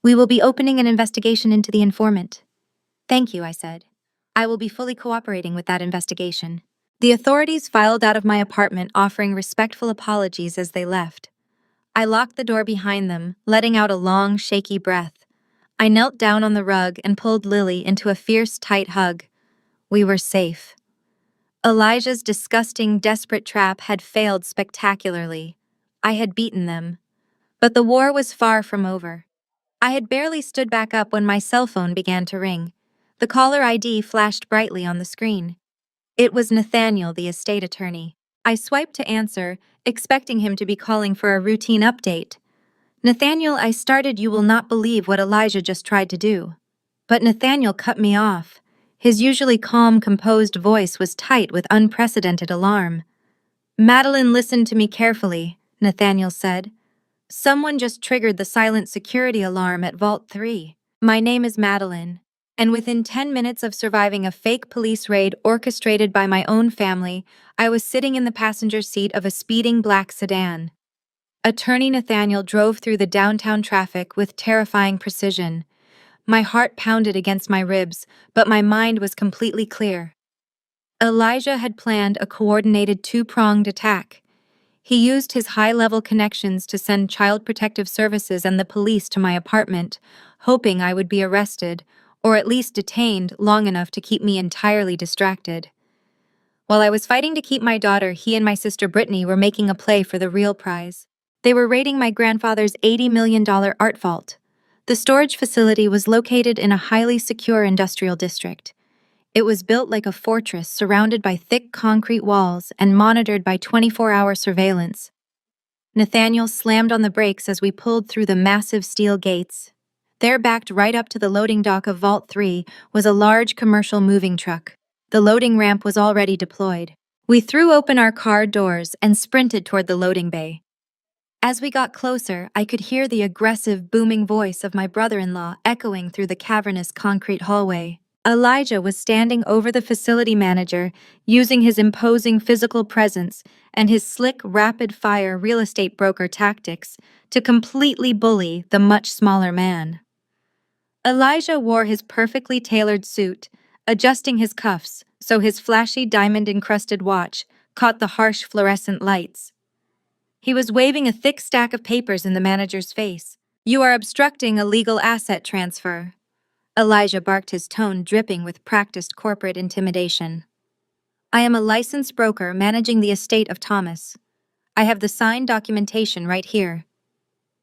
[SPEAKER 1] We will be opening an investigation into the informant." "Thank you," I said. "I will be fully cooperating with that investigation." The authorities filed out of my apartment, offering respectful apologies as they left. I locked the door behind them, letting out a long, shaky breath. I knelt down on the rug and pulled Lily into a fierce, tight hug. We were safe. Elijah's disgusting, desperate trap had failed spectacularly. I had beaten them. But the war was far from over. I had barely stood back up when my cell phone began to ring. The caller ID flashed brightly on the screen. It was Nathaniel, the estate attorney. I swiped to answer, expecting him to be calling for a routine update. "Nathaniel," I started, "you will not believe what Elijah just tried to do." But Nathaniel cut me off. His usually calm, composed voice was tight with unprecedented alarm. "Madeline, listen to me carefully," Nathaniel said. "Someone just triggered the silent security alarm at Vault 3. My name is Madeline, and within 10 minutes of surviving a fake police raid orchestrated by my own family, I was sitting in the passenger seat of a speeding black sedan." Attorney Nathaniel drove through the downtown traffic with terrifying precision. My heart pounded against my ribs, but my mind was completely clear. Elijah had planned a coordinated two-pronged attack. He used his high-level connections to send Child Protective Services and the police to my apartment, hoping I would be arrested, or at least detained long enough to keep me entirely distracted. While I was fighting to keep my daughter, he and my sister Brittany were making a play for the real prize. They were raiding my grandfather's $80 million art vault. The storage facility was located in a highly secure industrial district. It was built like a fortress, surrounded by thick concrete walls and monitored by 24-hour surveillance. Nathaniel slammed on the brakes as we pulled through the massive steel gates. There, backed right up to the loading dock of Vault 3, was a large commercial moving truck. The loading ramp was already deployed. We threw open our car doors and sprinted toward the loading bay. As we got closer, I could hear the aggressive, booming voice of my brother-in-law echoing through the cavernous concrete hallway. Elijah was standing over the facility manager, using his imposing physical presence and his slick, rapid-fire real estate broker tactics to completely bully the much smaller man. Elijah wore his perfectly tailored suit, adjusting his cuffs so his flashy diamond-encrusted watch caught the harsh fluorescent lights. He was waving a thick stack of papers in the manager's face. "You are obstructing a legal asset transfer." Elijah barked, his tone dripping with practiced corporate intimidation. "I am a licensed broker managing the estate of Thomas. I have the signed documentation right here.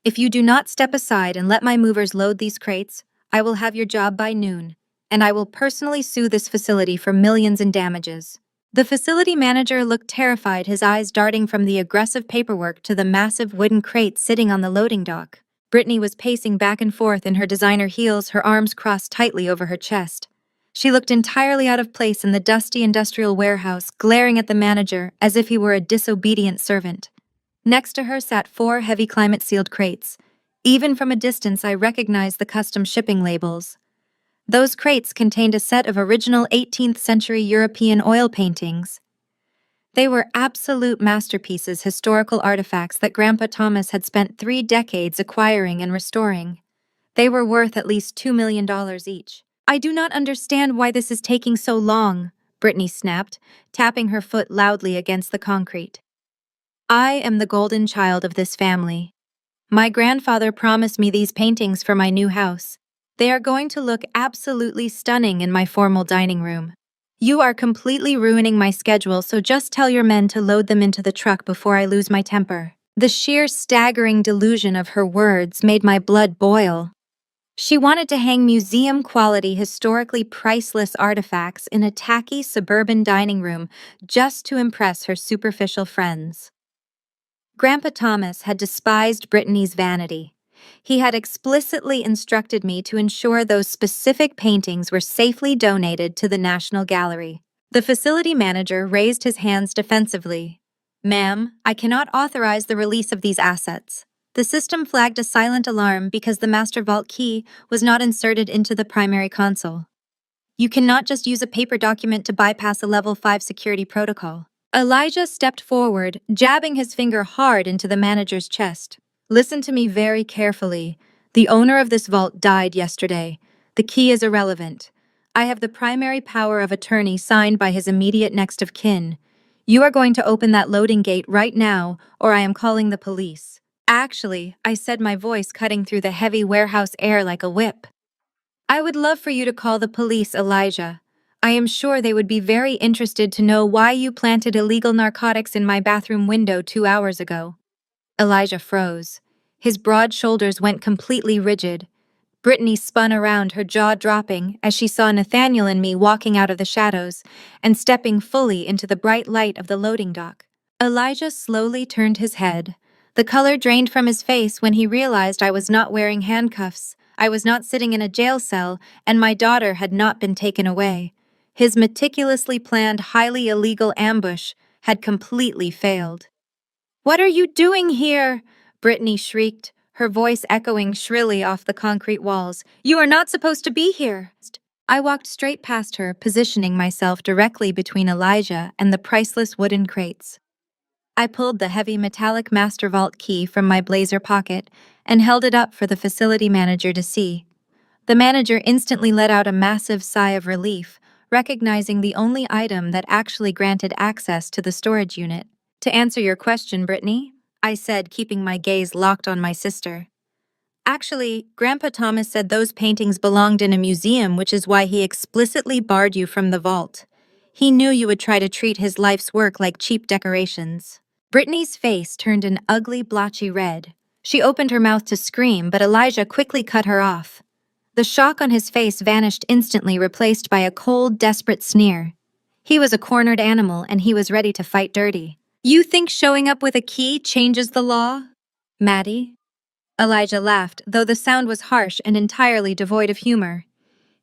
[SPEAKER 1] If you do not step aside and let my movers load these crates, I will have your job by noon, and I will personally sue this facility for millions in damages." The facility manager looked terrified, his eyes darting from the aggressive paperwork to the massive wooden crate sitting on the loading dock. Brittany was pacing back and forth in her designer heels, her arms crossed tightly over her chest. She looked entirely out of place in the dusty industrial warehouse, glaring at the manager as if he were a disobedient servant. Next to her sat 4 heavy climate-sealed crates. Even from a distance, I recognized the custom shipping labels. Those crates contained a set of original 18th-century European oil paintings. They were absolute masterpieces, historical artifacts that Grandpa Thomas had spent 3 decades acquiring and restoring. They were worth at least $2 million each. "I do not understand why this is taking so long," Brittany snapped, tapping her foot loudly against the concrete. "I am the golden child of this family. My grandfather promised me these paintings for my new house. They are going to look absolutely stunning in my formal dining room." You are completely ruining my schedule, so just tell your men to load them into the truck before I lose my temper. The sheer staggering delusion of her words made my blood boil. She wanted to hang museum-quality, historically priceless artifacts in a tacky suburban dining room just to impress her superficial friends. Grandpa Thomas had despised Brittany's vanity. He had explicitly instructed me to ensure those specific paintings were safely donated to the National Gallery. The facility manager raised his hands defensively. "Ma'am, I cannot authorize the release of these assets." The system flagged a silent alarm because the master vault key was not inserted into the primary console. You cannot just use a paper document to bypass a level 5 security protocol. Elijah stepped forward, jabbing his finger hard into the manager's chest. "Listen to me very carefully. The owner of this vault died yesterday. The key is irrelevant. I have the primary power of attorney signed by his immediate next of kin. You are going to open that loading gate right now, or I am calling the police." "Actually," I said, my voice cutting through the heavy warehouse air like a whip, "I would love for you to call the police, Elijah. I am sure they would be very interested to know why you planted illegal narcotics in my bathroom window 2 hours ago." Elijah froze. His broad shoulders went completely rigid. Brittany spun around, her jaw dropping, as she saw Nathaniel and me walking out of the shadows and stepping fully into the bright light of the loading dock. Elijah slowly turned his head. The color drained from his face when he realized I was not wearing handcuffs, I was not sitting in a jail cell, and my daughter had not been taken away. His meticulously planned, highly illegal ambush had completely failed. "What are you doing here?" Brittany shrieked, her voice echoing shrilly off the concrete walls. "You are not supposed to be here." I walked straight past her, positioning myself directly between Elijah and the priceless wooden crates. I pulled the heavy metallic master vault key from my blazer pocket and held it up for the facility manager to see. The manager instantly let out a massive sigh of relief, recognizing the only item that actually granted access to the storage unit. "To answer your question, Brittany," I said, keeping my gaze locked on my sister. "Actually, Grandpa Thomas said those paintings belonged in a museum, which is why he explicitly barred you from the vault. He knew you would try to treat his life's work like cheap decorations." Brittany's face turned an ugly, blotchy red. She opened her mouth to scream, but Elijah quickly cut her off. The shock on his face vanished instantly, replaced by a cold, desperate sneer. He was a cornered animal, and he was ready to fight dirty. "You think showing up with a key changes the law, Maddie?" Elijah laughed, though the sound was harsh and entirely devoid of humor.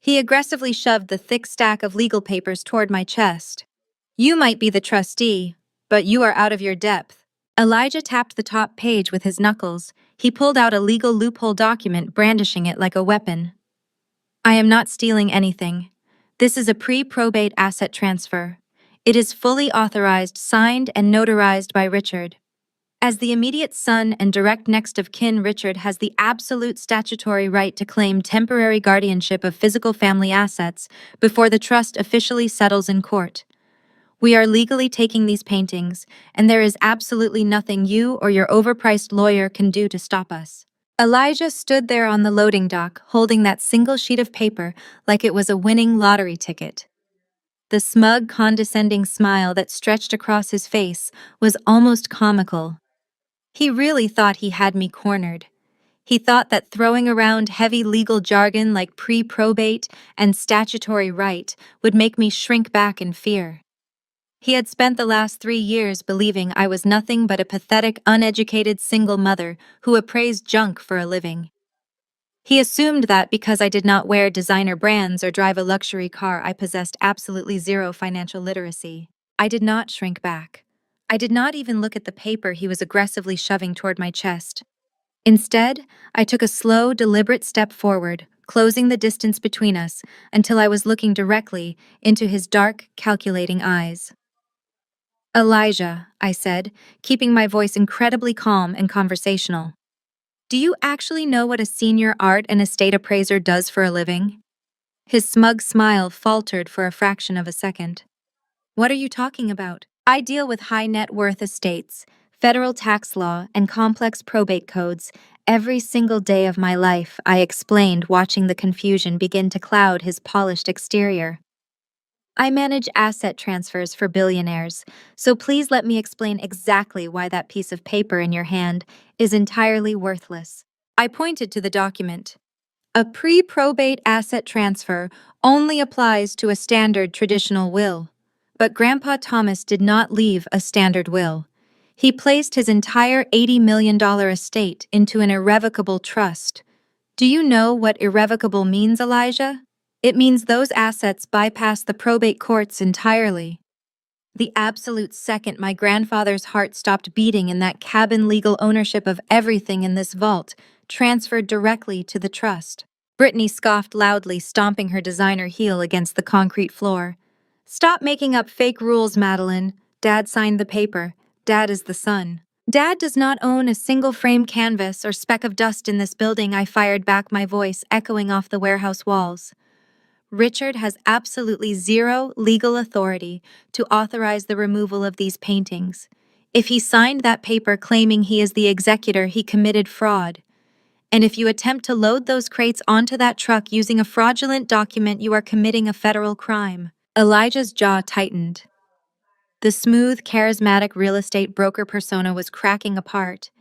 [SPEAKER 1] He aggressively shoved the thick stack of legal papers toward my chest. "You might be the trustee, but you are out of your depth." Elijah tapped the top page with his knuckles. He pulled out a legal loophole document, brandishing it like a weapon. "I am not stealing anything. This is a pre-probate asset transfer. It is fully authorized, signed, and notarized by Richard. As the immediate son and direct next of kin, Richard has the absolute statutory right to claim temporary guardianship of physical family assets before the trust officially settles in court. We are legally taking these paintings, and there is absolutely nothing you or your overpriced lawyer can do to stop us." Elijah stood there on the loading dock, holding that single sheet of paper like it was a winning lottery ticket. The smug, condescending smile that stretched across his face was almost comical. He really thought he had me cornered. He thought that throwing around heavy legal jargon like pre-probate and statutory right would make me shrink back in fear. He had spent the last 3 years believing I was nothing but a pathetic, uneducated single mother who appraised junk for a living. He assumed that because I did not wear designer brands or drive a luxury car, I possessed absolutely zero financial literacy. I did not shrink back. I did not even look at the paper he was aggressively shoving toward my chest. Instead, I took a slow, deliberate step forward, closing the distance between us until I was looking directly into his dark, calculating eyes. "Elijah," I said, keeping my voice incredibly calm and conversational. "Do you actually know what a senior art and estate appraiser does for a living?" His smug smile faltered for a fraction of a second. "What are you talking about?" "I deal with high net worth estates, federal tax law, and complex probate codes every single day of my life," I explained, watching the confusion begin to cloud his polished exterior. I manage asset transfers for billionaires, so please let me explain exactly why that piece of paper in your hand is entirely worthless. I pointed to the document. A pre-probate asset transfer only applies to a standard traditional will. But Grandpa Thomas did not leave a standard will. He placed his entire $80 million estate into an irrevocable trust. Do you know what irrevocable means, Elijah? It means those assets bypass the probate courts entirely. The absolute second my grandfather's heart stopped beating in that cabin, legal ownership of everything in this vault transferred directly to the trust. Brittany scoffed loudly, stomping her designer heel against the concrete floor. Stop making up fake rules, Madeline. Dad signed the paper. Dad is the son. Dad does not own a single frame canvas or speck of dust in this building, I fired back, my voice echoing off the warehouse walls. Richard has absolutely zero legal authority to authorize the removal of these paintings. If he signed that paper claiming he is the executor, he committed fraud. And if you attempt to load those crates onto that truck using a fraudulent document, you are committing a federal crime. Elijah's jaw tightened. The smooth, charismatic real estate broker persona was cracking apart.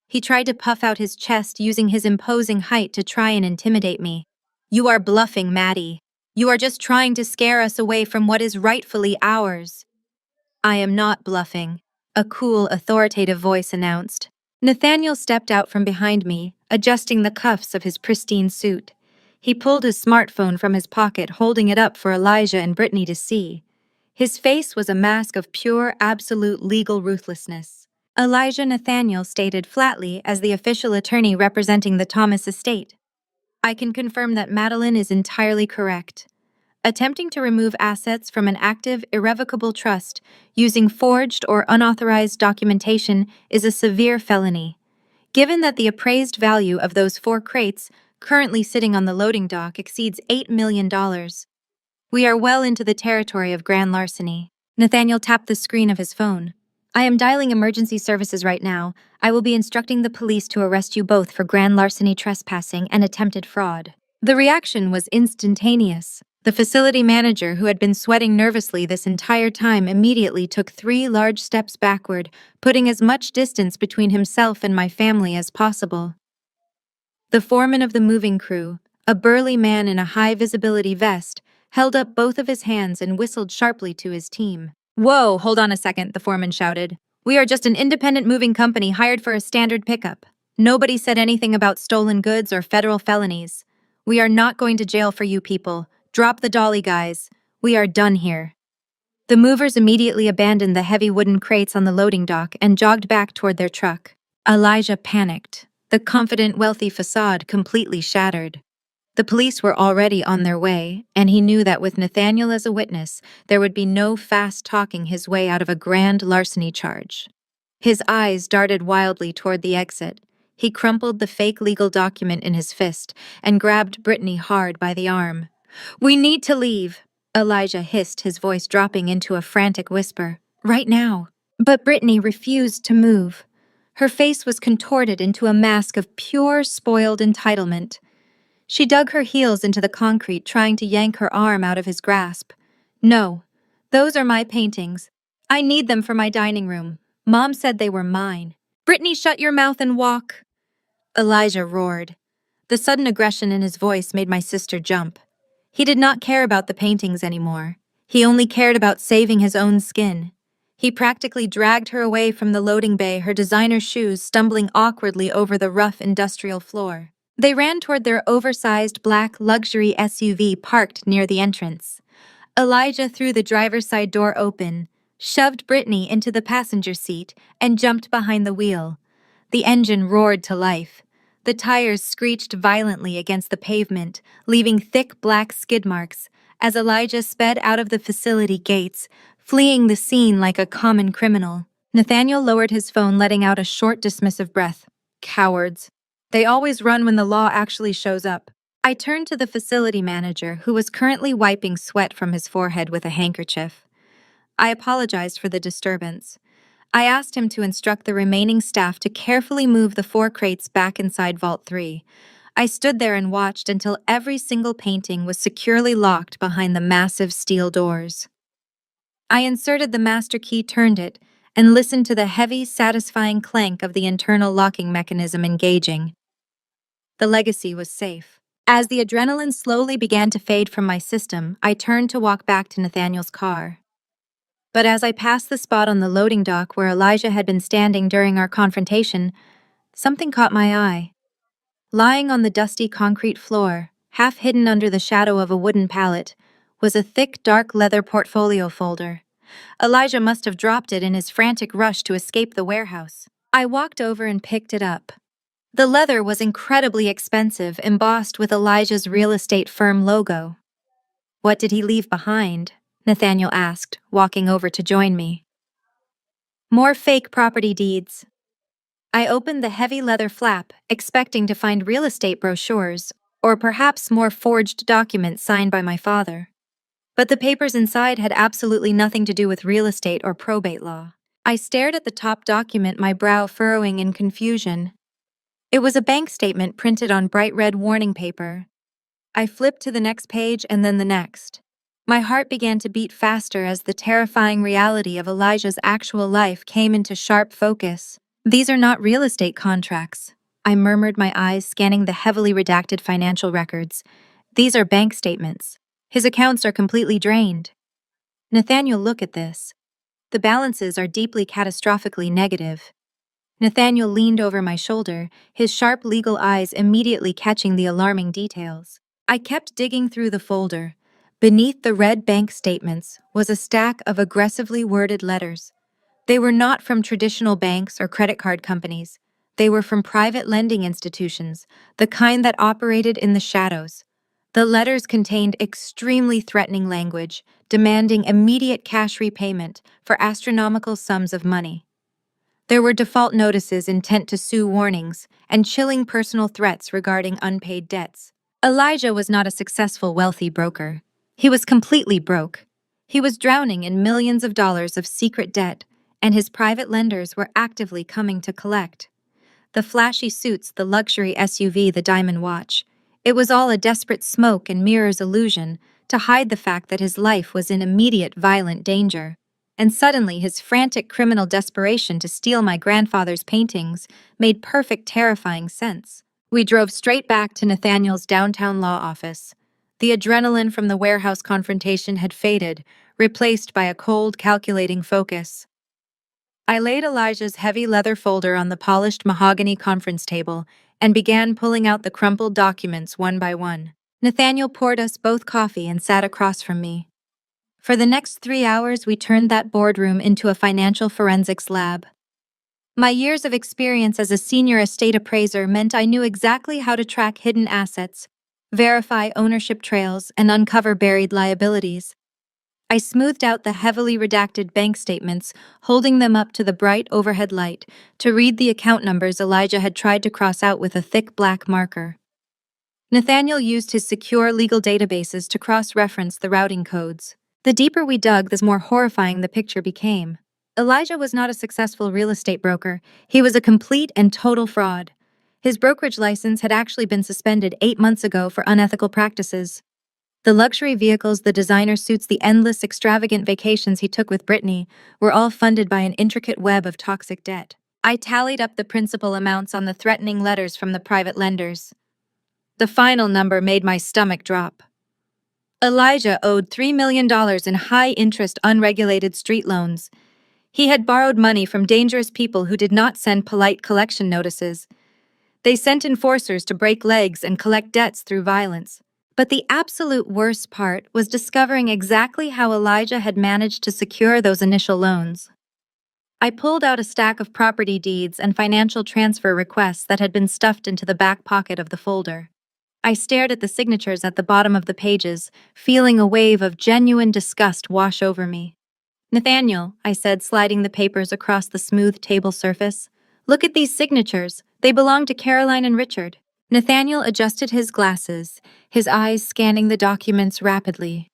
[SPEAKER 1] He tried to puff out his chest using his imposing height to try and intimidate me. You are bluffing, Maddie. You are just trying to scare us away from what is rightfully ours. I am not bluffing, a cool, authoritative voice announced. Nathaniel stepped out from behind me, adjusting the cuffs of his pristine suit. He pulled his smartphone from his pocket, holding it up for Elijah and Brittany to see. His face was a mask of pure, absolute legal ruthlessness. Elijah Nathaniel stated flatly as the official attorney representing the Thomas estate. I can confirm that Madeline is entirely correct. Attempting to remove assets from an active, irrevocable trust using forged or unauthorized documentation is a severe felony. Given that the appraised value of those 4 crates currently sitting on the loading dock exceeds $8 million, we are well into the territory of grand larceny. Nathaniel tapped the screen of his phone. I am dialing emergency services right now. I will be instructing the police to arrest you both for grand larceny, trespassing, and attempted fraud. The reaction was instantaneous. The facility manager, who had been sweating nervously this entire time, immediately took 3 large steps backward, putting as much distance between himself and my family as possible. The foreman of the moving crew, a burly man in a high-visibility vest, held up both of his hands and whistled sharply to his team. Whoa, hold on a second, the foreman shouted. We are just an independent moving company hired for a standard pickup. Nobody said anything about stolen goods or federal felonies. We are not going to jail for you people. Drop the dolly, guys. We are done here. The movers immediately abandoned the heavy wooden crates on the loading dock and jogged back toward their truck. Elijah panicked, the confident, wealthy facade completely shattered. The police were already on their way, and he knew that with Nathaniel as a witness, there would be no fast-talking his way out of a grand larceny charge. His eyes darted wildly toward the exit. He crumpled the fake legal document in his fist and grabbed Brittany hard by the arm. We need to leave, Elijah hissed, his voice dropping into a frantic whisper. Right now. But Brittany refused to move. Her face was contorted into a mask of pure, spoiled entitlement. She dug her heels into the concrete, trying to yank her arm out of his grasp. No, those are my paintings. I need them for my dining room. Mom said they were mine. Brittany, shut your mouth and walk, Elijah roared. The sudden aggression in his voice made my sister jump. He did not care about the paintings anymore. He only cared about saving his own skin. He practically dragged her away from the loading bay, her designer shoes stumbling awkwardly over the rough industrial floor. They ran toward their oversized black luxury SUV parked near the entrance. Elijah threw the driver's side door open, shoved Brittany into the passenger seat, and jumped behind the wheel. The engine roared to life. The tires screeched violently against the pavement, leaving thick black skid marks as Elijah sped out of the facility gates, fleeing the scene like a common criminal. Nathaniel lowered his phone, letting out a short, dismissive breath. Cowards. They always run when the law actually shows up. I turned to the facility manager, who was currently wiping sweat from his forehead with a handkerchief. I apologized for the disturbance. I asked him to instruct the remaining staff to carefully move the 4 crates back inside Vault 3. I stood there and watched until every single painting was securely locked behind the massive steel doors. I inserted the master key, turned it, and listened to the heavy, satisfying clank of the internal locking mechanism engaging. The legacy was safe. As the adrenaline slowly began to fade from my system, I turned to walk back to Nathaniel's car. But as I passed the spot on the loading dock where Elijah had been standing during our confrontation, something caught my eye. Lying on the dusty concrete floor, half hidden under the shadow of a wooden pallet, was a thick, dark leather portfolio folder. Elijah must have dropped it in his frantic rush to escape the warehouse. I walked over and picked it up. The leather was incredibly expensive, embossed with Elijah's real estate firm logo. "What did he leave behind?" Nathaniel asked, walking over to join me. "More fake property deeds." I opened the heavy leather flap, expecting to find real estate brochures, or perhaps more forged documents signed by my father. But the papers inside had absolutely nothing to do with real estate or probate law. I stared at the top document, my brow furrowing in confusion. It was a bank statement printed on bright red warning paper. I flipped to the next page and then the next. My heart began to beat faster as the terrifying reality of Elijah's actual life came into sharp focus. "These are not real estate contracts," I murmured, my eyes scanning the heavily redacted financial records. "These are bank statements. His accounts are completely drained." "Nathaniel, look at this. The balances are deeply catastrophically negative." Nathaniel leaned over my shoulder, his sharp legal eyes immediately catching the alarming details. I kept digging through the folder. Beneath the red bank statements was a stack of aggressively worded letters. They were not from traditional banks or credit card companies. They were from private lending institutions, the kind that operated in the shadows. The letters contained extremely threatening language, demanding immediate cash repayment for astronomical sums of money. There were default notices, intent to sue warnings, and chilling personal threats regarding unpaid debts. Elijah was not a successful, wealthy broker. He was completely broke. He was drowning in millions of dollars of secret debt, and his private lenders were actively coming to collect. The flashy suits, the luxury SUV, the diamond watch. It was all a desperate smoke and mirrors illusion to hide the fact that his life was in immediate violent danger. And suddenly his frantic criminal desperation to steal my grandfather's paintings made perfect, terrifying sense. We drove straight back to Nathaniel's downtown law office. The adrenaline from the warehouse confrontation had faded, replaced by a cold, calculating focus. I laid Elijah's heavy leather folder on the polished mahogany conference table and began pulling out the crumpled documents one by one. Nathaniel poured us both coffee and sat across from me. For the next 3 hours, we turned that boardroom into a financial forensics lab. My years of experience as a senior estate appraiser meant I knew exactly how to track hidden assets, verify ownership trails, and uncover buried liabilities. I smoothed out the heavily redacted bank statements, holding them up to the bright overhead light to read the account numbers Elijah had tried to cross out with a thick black marker. Nathaniel used his secure legal databases to cross-reference the routing codes. The deeper we dug, the more horrifying the picture became. Elijah was not a successful real estate broker. He was a complete and total fraud. His brokerage license had actually been suspended 8 months ago for unethical practices. The luxury vehicles, the designer suits, the endless, extravagant vacations he took with Brittany were all funded by an intricate web of toxic debt. I tallied up the principal amounts on the threatening letters from the private lenders. The final number made my stomach drop. Elijah owed $3 million in high-interest, unregulated street loans. He had borrowed money from dangerous people who did not send polite collection notices. They sent enforcers to break legs and collect debts through violence. But the absolute worst part was discovering exactly how Elijah had managed to secure those initial loans. I pulled out a stack of property deeds and financial transfer requests that had been stuffed into the back pocket of the folder. I stared at the signatures at the bottom of the pages, feeling a wave of genuine disgust wash over me. "Nathaniel," I said, sliding the papers across the smooth table surface, "look at these signatures. They belong to Caroline and Richard." Nathaniel adjusted his glasses, his eyes scanning the documents rapidly.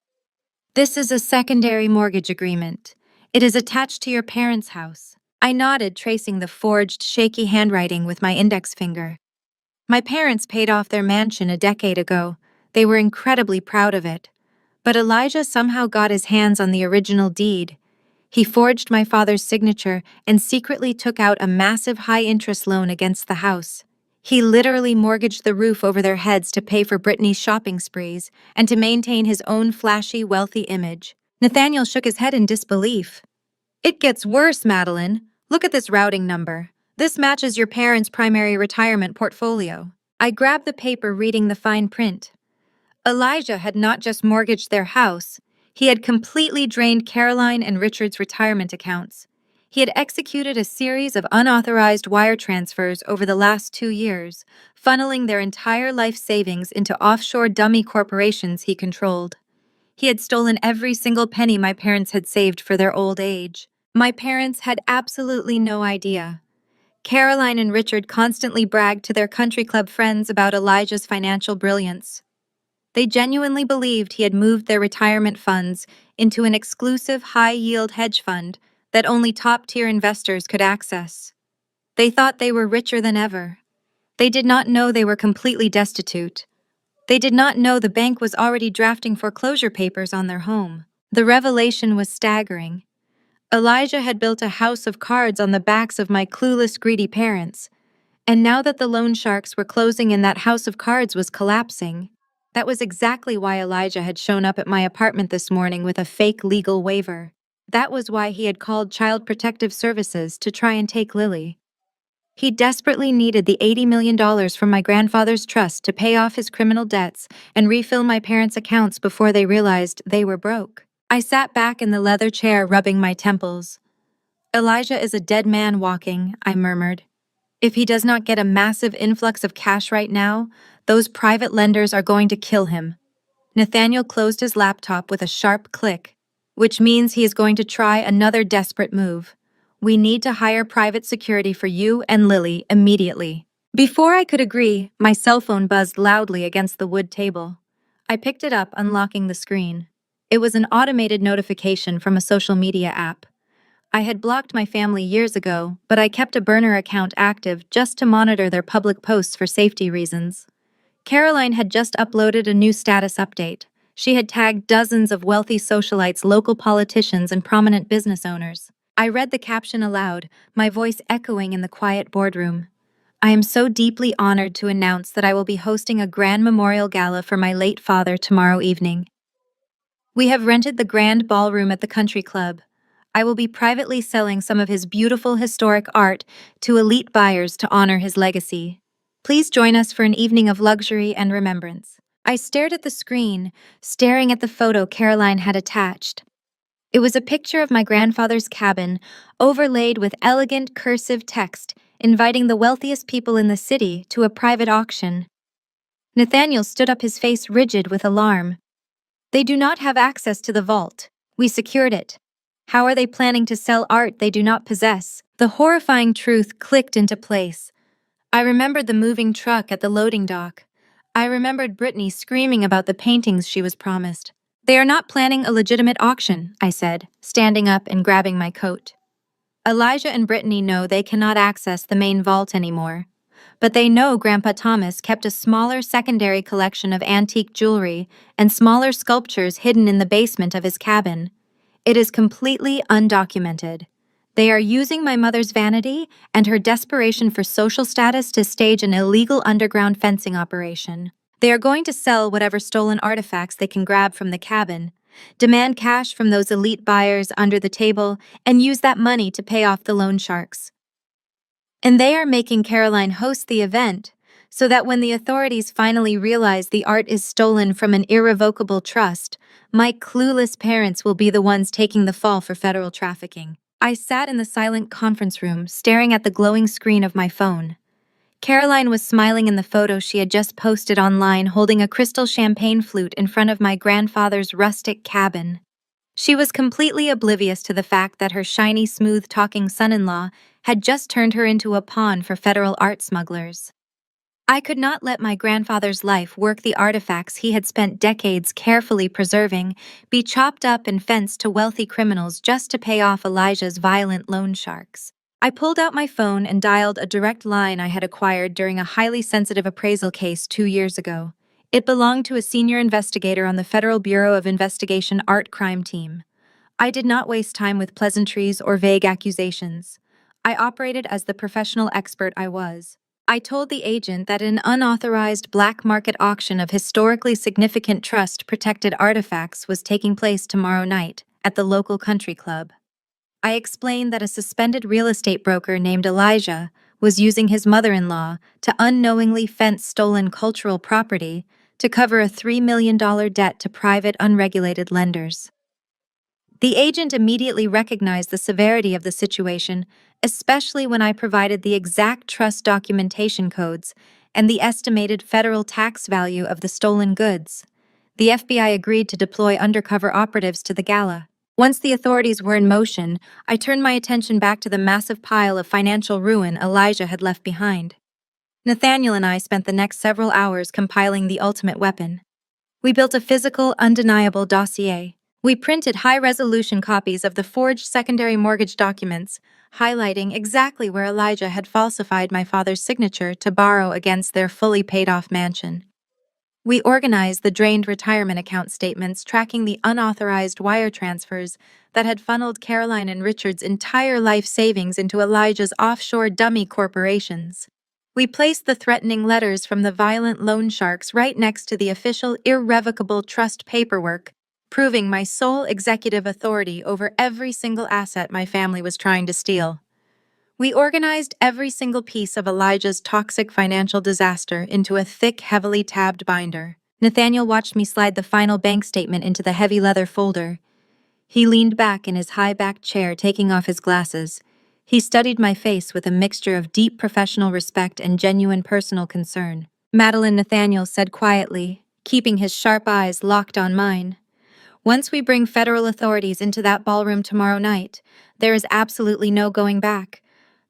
[SPEAKER 1] "This is a secondary mortgage agreement. It is attached to your parents' house." I nodded, tracing the forged, shaky handwriting with my index finger. My parents paid off their mansion a decade ago. They were incredibly proud of it. But Elijah somehow got his hands on the original deed. He forged my father's signature and secretly took out a massive high-interest loan against the house. He literally mortgaged the roof over their heads to pay for Brittany's shopping sprees and to maintain his own flashy, wealthy image. Nathaniel shook his head in disbelief. It gets worse, Madeline. Look at this routing number. This matches your parents' primary retirement portfolio. I grabbed the paper, reading the fine print. Elijah had not just mortgaged their house, he had completely drained Caroline and Richard's retirement accounts. He had executed a series of unauthorized wire transfers over the last 2 years, funneling their entire life savings into offshore dummy corporations he controlled. He had stolen every single penny my parents had saved for their old age. My parents had absolutely no idea. Caroline and Richard constantly bragged to their country club friends about Elijah's financial brilliance. They genuinely believed he had moved their retirement funds into an exclusive high-yield hedge fund that only top-tier investors could access. They thought they were richer than ever. They did not know they were completely destitute. They did not know the bank was already drafting foreclosure papers on their home. The revelation was staggering. Elijah had built a house of cards on the backs of my clueless, greedy parents. And now that the loan sharks were closing and that house of cards was collapsing, that was exactly why Elijah had shown up at my apartment this morning with a fake legal waiver. That was why he had called Child Protective Services to try and take Lily. He desperately needed the $80 million from my grandfather's trust to pay off his criminal debts and refill my parents' accounts before they realized they were broke. I sat back in the leather chair, rubbing my temples. Elijah is a dead man walking, I murmured. If he does not get a massive influx of cash right now, those private lenders are going to kill him. Nathaniel closed his laptop with a sharp click, which means he is going to try another desperate move. We need to hire private security for you and Lily immediately. Before I could agree, my cell phone buzzed loudly against the wood table. I picked it up, unlocking the screen. It was an automated notification from a social media app. I had blocked my family years ago, but I kept a burner account active just to monitor their public posts for safety reasons. Caroline had just uploaded a new status update. She had tagged dozens of wealthy socialites, local politicians, and prominent business owners. I read the caption aloud, my voice echoing in the quiet boardroom. I am so deeply honored to announce that I will be hosting a grand memorial gala for my late father tomorrow evening. We have rented the grand ballroom at the country club. I will be privately selling some of his beautiful historic art to elite buyers to honor his legacy. Please join us for an evening of luxury and remembrance. I stared at the screen, staring at the photo Caroline had attached. It was a picture of my grandfather's cabin, overlaid with elegant cursive text, inviting the wealthiest people in the city to a private auction. Nathaniel stood up, his face rigid with alarm. They do not have access to the vault. We secured it. How are they planning to sell art they do not possess? The horrifying truth clicked into place. I remembered the moving truck at the loading dock. I remembered Brittany screaming about the paintings she was promised. They are not planning a legitimate auction, I said, standing up and grabbing my coat. Elijah and Brittany know they cannot access the main vault anymore. But they know Grandpa Thomas kept a smaller secondary collection of antique jewelry and smaller sculptures hidden in the basement of his cabin. It is completely undocumented. They are using my mother's vanity and her desperation for social status to stage an illegal underground fencing operation. They are going to sell whatever stolen artifacts they can grab from the cabin, demand cash from those elite buyers under the table, and use that money to pay off the loan sharks. And they are making Caroline host the event, so that when the authorities finally realize the art is stolen from an irrevocable trust, my clueless parents will be the ones taking the fall for federal trafficking. I sat in the silent conference room, staring at the glowing screen of my phone. Caroline was smiling in the photo she had just posted online, holding a crystal champagne flute in front of my grandfather's rustic cabin. She was completely oblivious to the fact that her shiny, smooth-talking son-in-law had just turned her into a pawn for federal art smugglers. I could not let my grandfather's life work, the artifacts he had spent decades carefully preserving, be chopped up and fenced to wealthy criminals just to pay off Elijah's violent loan sharks. I pulled out my phone and dialed a direct line I had acquired during a highly sensitive appraisal case 2 years ago. It belonged to a senior investigator on the Federal Bureau of Investigation Art Crime Team. I did not waste time with pleasantries or vague accusations. I operated as the professional expert I was. I told the agent that an unauthorized black market auction of historically significant trust-protected artifacts was taking place tomorrow night at the local country club. I explained that a suspended real estate broker named Elijah was using his mother-in-law to unknowingly fence stolen cultural property to cover a $3 million debt to private unregulated lenders. The agent immediately recognized the severity of the situation, especially when I provided the exact trust documentation codes and the estimated federal tax value of the stolen goods. The FBI agreed to deploy undercover operatives to the gala. Once the authorities were in motion, I turned my attention back to the massive pile of financial ruin Elijah had left behind. Nathaniel and I spent the next several hours compiling the ultimate weapon. We built a physical, undeniable dossier. We printed high-resolution copies of the forged secondary mortgage documents, highlighting exactly where Elijah had falsified my father's signature to borrow against their fully paid-off mansion. We organized the drained retirement account statements tracking the unauthorized wire transfers that had funneled Caroline and Richard's entire life savings into Elijah's offshore dummy corporations. We placed the threatening letters from the violent loan sharks right next to the official irrevocable trust paperwork, proving my sole executive authority over every single asset my family was trying to steal. We organized every single piece of Elijah's toxic financial disaster into a thick, heavily tabbed binder. Nathaniel watched me slide the final bank statement into the heavy leather folder. He leaned back in his high-backed chair, taking off his glasses. He studied my face with a mixture of deep professional respect and genuine personal concern. Madeline, Nathaniel said quietly, keeping his sharp eyes locked on mine. Once we bring federal authorities into that ballroom tomorrow night, there is absolutely no going back.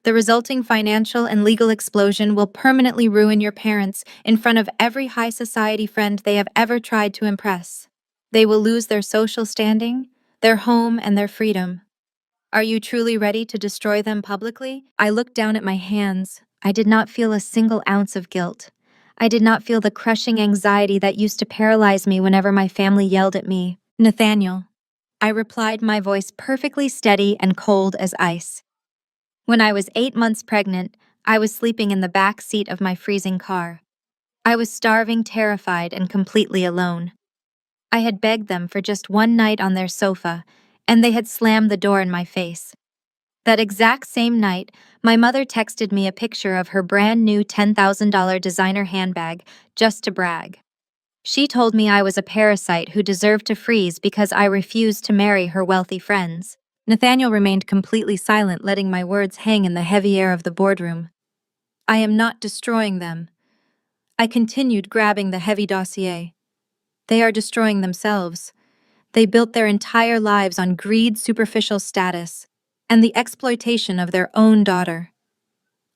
[SPEAKER 1] The resulting financial and legal explosion will permanently ruin your parents in front of every high society friend they have ever tried to impress. They will lose their social standing, their home, and their freedom. Are you truly ready to destroy them publicly? I looked down at my hands. I did not feel a single ounce of guilt. I did not feel the crushing anxiety that used to paralyze me whenever my family yelled at me. Nathaniel. I replied, my voice perfectly steady and cold as ice. When I was 8 months pregnant, I was sleeping in the back seat of my freezing car. I was starving, terrified, and completely alone. I had begged them for just one night on their sofa, and they had slammed the door in my face. That exact same night, my mother texted me a picture of her brand new $10,000 designer handbag just to brag. She told me I was a parasite who deserved to freeze because I refused to marry her wealthy friends. Nathaniel remained completely silent, letting my words hang in the heavy air of the boardroom. I am not destroying them. I continued, grabbing the heavy dossier. They are destroying themselves. They built their entire lives on greed, superficial status, and the exploitation of their own daughter.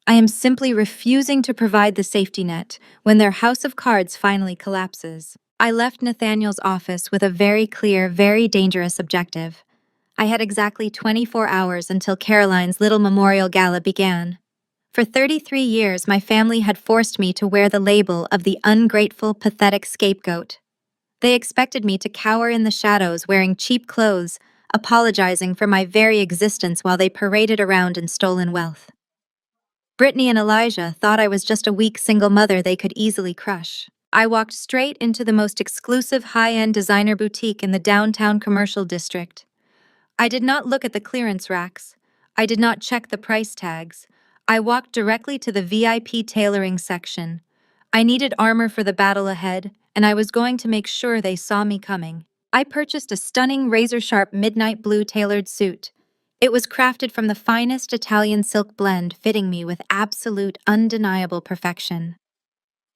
[SPEAKER 1] I am simply refusing to provide the safety net when their house of cards finally collapses. I left Nathaniel's office with a very clear, very dangerous objective. I had exactly 24 hours until Caroline's little memorial gala began. For 33 years, my family had forced me to wear the label of the ungrateful, pathetic scapegoat. They expected me to cower in the shadows wearing cheap clothes, apologizing for my very existence while they paraded around in stolen wealth. Brittany and Elijah thought I was just a weak single mother they could easily crush. I walked straight into the most exclusive high-end designer boutique in the downtown commercial district. I did not look at the clearance racks. I did not check the price tags. I walked directly to the VIP tailoring section. I needed armor for the battle ahead, and I was going to make sure they saw me coming. I purchased a stunning razor-sharp midnight blue tailored suit. It was crafted from the finest Italian silk blend, fitting me with absolute, undeniable perfection.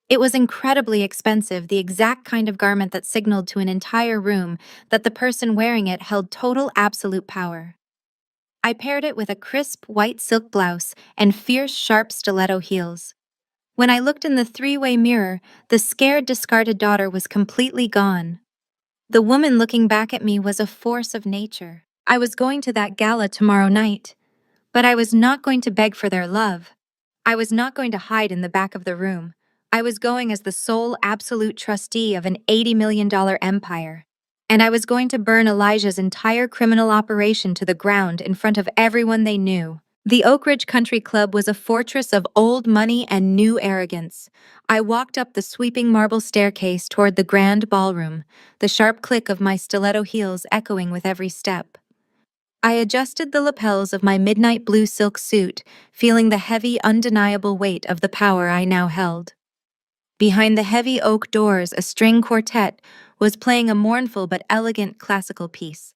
[SPEAKER 1] It was incredibly expensive, the exact kind of garment that signaled to an entire room that the person wearing it held total absolute power. I paired it with a crisp white silk blouse and fierce sharp stiletto heels. When I looked in the three-way mirror, the scared, discarded daughter was completely gone. The woman looking back at me was a force of nature. I was going to that gala tomorrow night, But I was not going to beg for their love. I was not going to hide in the back of the room. I was going as the sole absolute trustee of an $80 million empire. And I was going to burn Elijah's entire criminal operation to the ground in front of everyone they knew. The Oak Ridge Country Club was a fortress of old money and new arrogance. I walked up the sweeping marble staircase toward the grand ballroom, the sharp click of my stiletto heels echoing with every step. I adjusted the lapels of my midnight blue silk suit, feeling the heavy, undeniable weight of the power I now held. Behind the heavy oak doors, a string quartet was playing a mournful but elegant classical piece.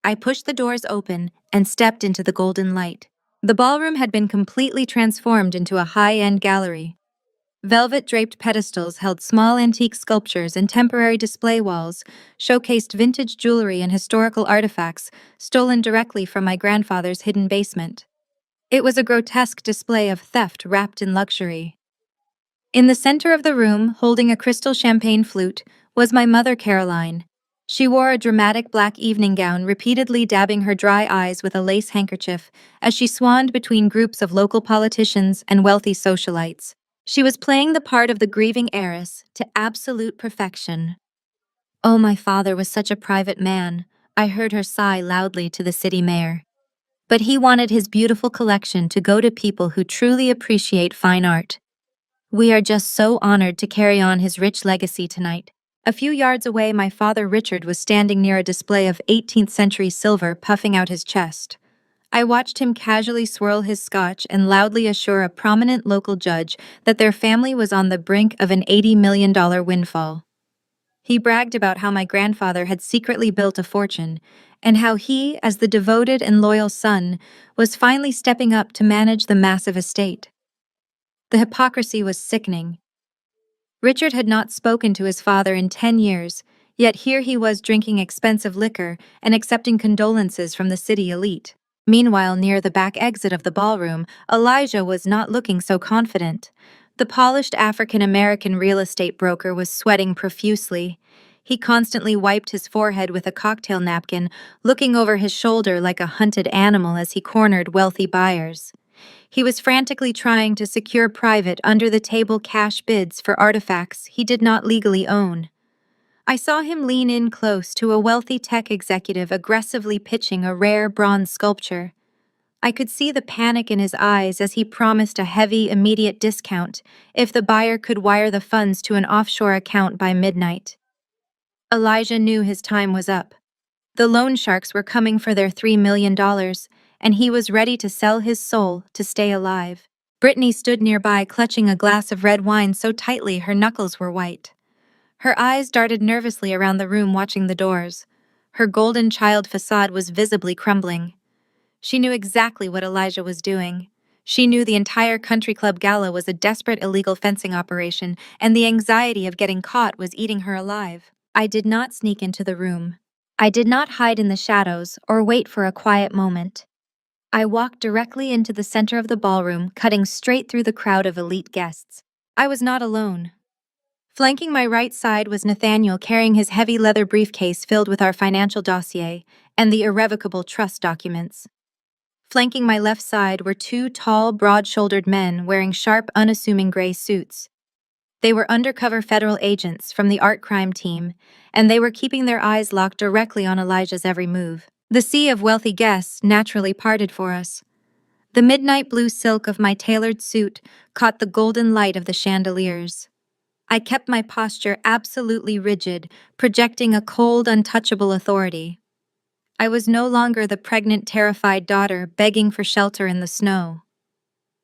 [SPEAKER 1] I pushed the doors open and stepped into the golden light. The ballroom had been completely transformed into a high-end gallery. Velvet-draped pedestals held small antique sculptures, and temporary display walls showcased vintage jewelry and historical artifacts stolen directly from my grandfather's hidden basement. It was a grotesque display of theft wrapped in luxury. In the center of the room, holding a crystal champagne flute, was my mother, Caroline. She wore a dramatic black evening gown, repeatedly dabbing her dry eyes with a lace handkerchief as she swanned between groups of local politicians and wealthy socialites. She was playing the part of the grieving heiress to absolute perfection. Oh, my father was such a private man, I heard her sigh loudly to the city mayor. But he wanted his beautiful collection to go to people who truly appreciate fine art. We are just so honored to carry on his rich legacy tonight. A few yards away, my father Richard was standing near a display of 18th century silver, puffing out his chest. I watched him casually swirl his scotch and loudly assure a prominent local judge that their family was on the brink of an $80 million windfall. He bragged about how my grandfather had secretly built a fortune, and how he, as the devoted and loyal son, was finally stepping up to manage the massive estate. The hypocrisy was sickening. Richard had not spoken to his father in 10 years, yet here he was drinking expensive liquor and accepting condolences from the city elite. Meanwhile, near the back exit of the ballroom, Elijah was not looking so confident. The polished African-American real estate broker was sweating profusely. He constantly wiped his forehead with a cocktail napkin, looking over his shoulder like a hunted animal as he cornered wealthy buyers. He was frantically trying to secure private, under-the-table cash bids for artifacts he did not legally own. I saw him lean in close to a wealthy tech executive aggressively pitching a rare bronze sculpture. I could see the panic in his eyes as he promised a heavy, immediate discount if the buyer could wire the funds to an offshore account by midnight. Elijah knew his time was up. The loan sharks were coming for their $3 million, and he was ready to sell his soul to stay alive. Brittany stood nearby, clutching a glass of red wine so tightly her knuckles were white. Her eyes darted nervously around the room, watching the doors. Her golden child facade was visibly crumbling. She knew exactly what Elijah was doing. She knew the entire country club gala was a desperate illegal fencing operation, and the anxiety of getting caught was eating her alive. I did not sneak into the room. I did not hide in the shadows or wait for a quiet moment. I walked directly into the center of the ballroom, cutting straight through the crowd of elite guests. I was not alone. Flanking my right side was Nathaniel, carrying his heavy leather briefcase filled with our financial dossier and the irrevocable trust documents. Flanking my left side were two tall, broad-shouldered men wearing sharp, unassuming gray suits. They were undercover federal agents from the art crime team, and they were keeping their eyes locked directly on Elijah's every move. The sea of wealthy guests naturally parted for us. The midnight blue silk of my tailored suit caught the golden light of the chandeliers. I kept my posture absolutely rigid, projecting a cold, untouchable authority. I was no longer the pregnant, terrified daughter begging for shelter in the snow.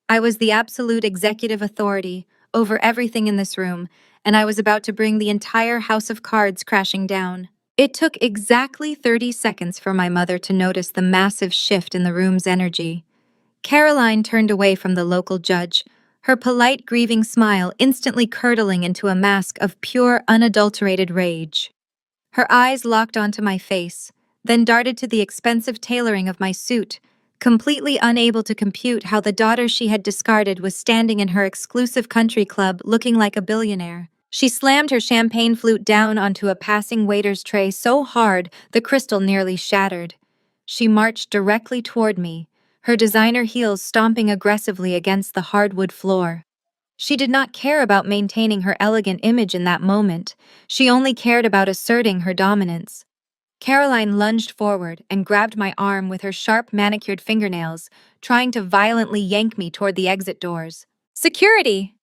[SPEAKER 1] I was the absolute executive authority over everything in this room, and I was about to bring the entire house of cards crashing down. It took exactly 30 seconds for my mother to notice the massive shift in the room's energy. Caroline turned away from the local judge, her polite, grieving smile instantly curdling into a mask of pure, unadulterated rage. Her eyes locked onto my face, then darted to the expensive tailoring of my suit, completely unable to compute how the daughter she had discarded was standing in her exclusive country club looking like a billionaire. She slammed her champagne flute down onto a passing waiter's tray so hard the crystal nearly shattered. She marched directly toward me, her designer heels stomping aggressively against the hardwood floor. She did not care about maintaining her elegant image in that moment. She only cared about asserting her dominance. Caroline lunged forward and grabbed my arm with her sharp manicured fingernails, trying to violently yank me toward the exit doors. "Security!"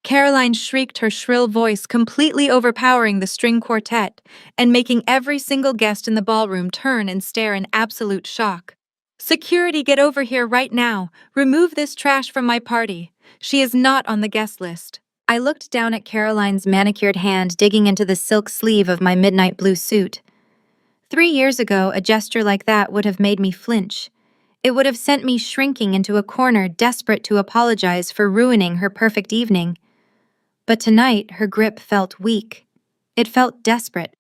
[SPEAKER 1] Caroline shrieked, her shrill voice completely overpowering the string quartet and making every single guest in the ballroom turn and stare in absolute shock. "Security, get over here right now! Remove this trash from my party! She is not on the guest list." I looked down at Caroline's manicured hand digging into the silk sleeve of my midnight blue suit. 3 years ago, a gesture like that would have made me flinch. It would have sent me shrinking into a corner, desperate to apologize for ruining her perfect evening. But tonight, her grip felt weak. It felt desperate.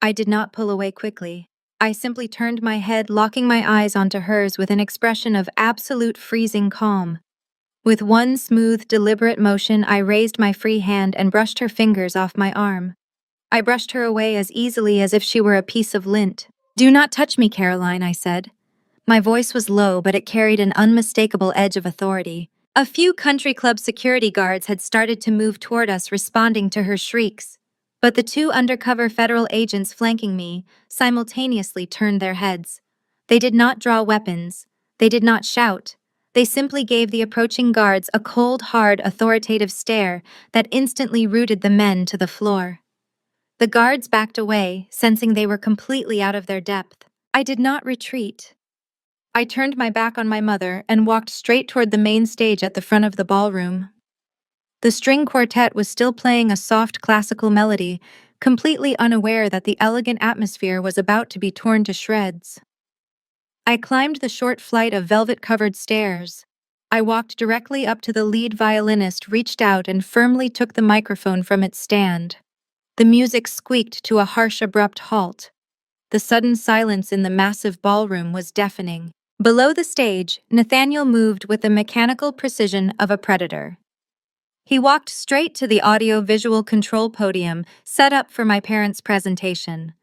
[SPEAKER 1] I did not pull away quickly. I simply turned my head, locking my eyes onto hers with an expression of absolute freezing calm. With one smooth, deliberate motion, I raised my free hand and brushed her fingers off my arm. I brushed her away as easily as if she were a piece of lint. "Do not touch me, Caroline," I said. My voice was low, but it carried an unmistakable edge of authority. A few country club security guards had started to move toward us, responding to her shrieks. But the two undercover federal agents flanking me simultaneously turned their heads. They did not draw weapons. They did not shout. They simply gave the approaching guards a cold, hard, authoritative stare that instantly rooted the men to the floor. The guards backed away, sensing they were completely out of their depth. I did not retreat. I turned my back on my mother and walked straight toward the main stage at the front of the ballroom. The string quartet was still playing a soft classical melody, completely unaware that the elegant atmosphere was about to be torn to shreds. I climbed the short flight of velvet-covered stairs. I walked directly up to the lead violinist, reached out and firmly took the microphone from its stand. The music squeaked to a harsh, abrupt halt. The sudden silence in the massive ballroom was deafening. Below the stage, Nathaniel moved with the mechanical precision of a predator. He walked straight to the audio-visual control podium set up for my parents' presentation.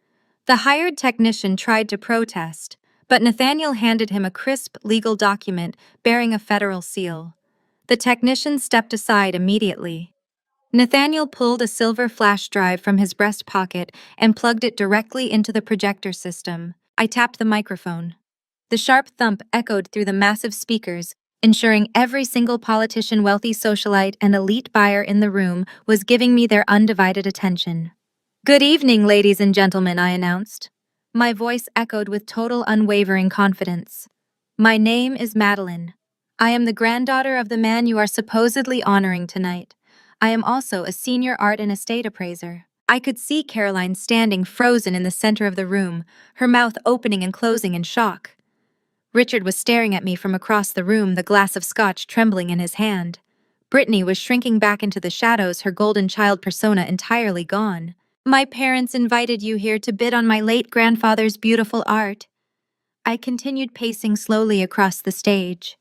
[SPEAKER 1] The hired technician tried to protest, but Nathaniel handed him a crisp legal document bearing a federal seal. The technician stepped aside immediately. Nathaniel pulled a silver flash drive from his breast pocket and plugged it directly into the projector system. I tapped the microphone. The sharp thump echoed through the massive speakers, ensuring every single politician, wealthy socialite, and elite buyer in the room was giving me their undivided attention. "Good evening, ladies and gentlemen," I announced. My voice echoed with total unwavering confidence. "My name is Madeline. I am the granddaughter of the man you are supposedly honoring tonight. I am also a senior art and estate appraiser." I could see Caroline standing frozen in the center of the room, her mouth opening and closing in shock. Richard was staring at me from across the room, the glass of scotch trembling in his hand. Brittany was shrinking back into the shadows, her golden child persona entirely gone. "My parents invited you here to bid on my late grandfather's beautiful art." I continued pacing slowly across the stage.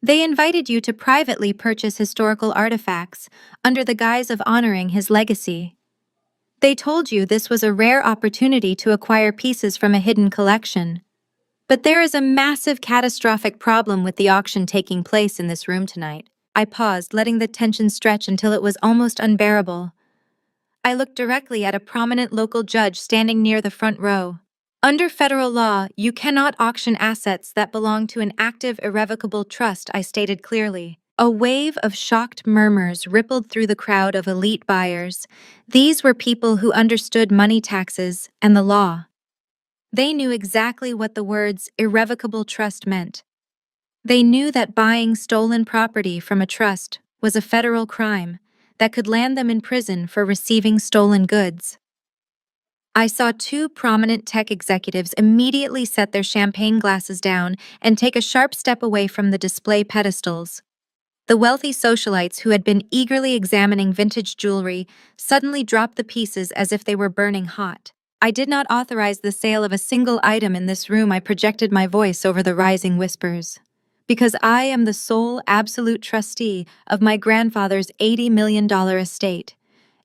[SPEAKER 1] "They invited you to privately purchase historical artifacts under the guise of honoring his legacy. They told you this was a rare opportunity to acquire pieces from a hidden collection. But there is a massive, catastrophic problem with the auction taking place in this room tonight." I paused, letting the tension stretch until it was almost unbearable. I looked directly at a prominent local judge standing near the front row. "Under federal law, you cannot auction assets that belong to an active, irrevocable trust," I stated clearly. A wave of shocked murmurs rippled through the crowd of elite buyers. These were people who understood money, taxes, and the law. They knew exactly what the words irrevocable trust meant. They knew that buying stolen property from a trust was a federal crime that could land them in prison for receiving stolen goods. I saw two prominent tech executives immediately set their champagne glasses down and take a sharp step away from the display pedestals. The wealthy socialites who had been eagerly examining vintage jewelry suddenly dropped the pieces as if they were burning hot. "I did not authorize the sale of a single item in this room," I projected my voice over the rising whispers. "Because I am the sole absolute trustee of my grandfather's $80 million estate.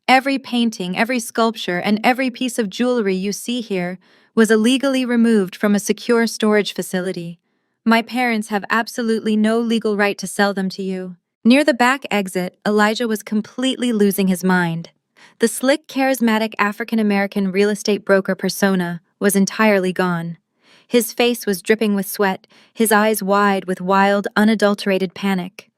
[SPEAKER 1] Every painting, every sculpture, and every piece of jewelry you see here was illegally removed from a secure storage facility. My parents have absolutely no legal right to sell them to you. Near the back exit, Elijah was completely losing his mind. The slick, charismatic African-American real estate broker persona was entirely gone. His face was dripping with sweat, his eyes wide with wild, unadulterated panic.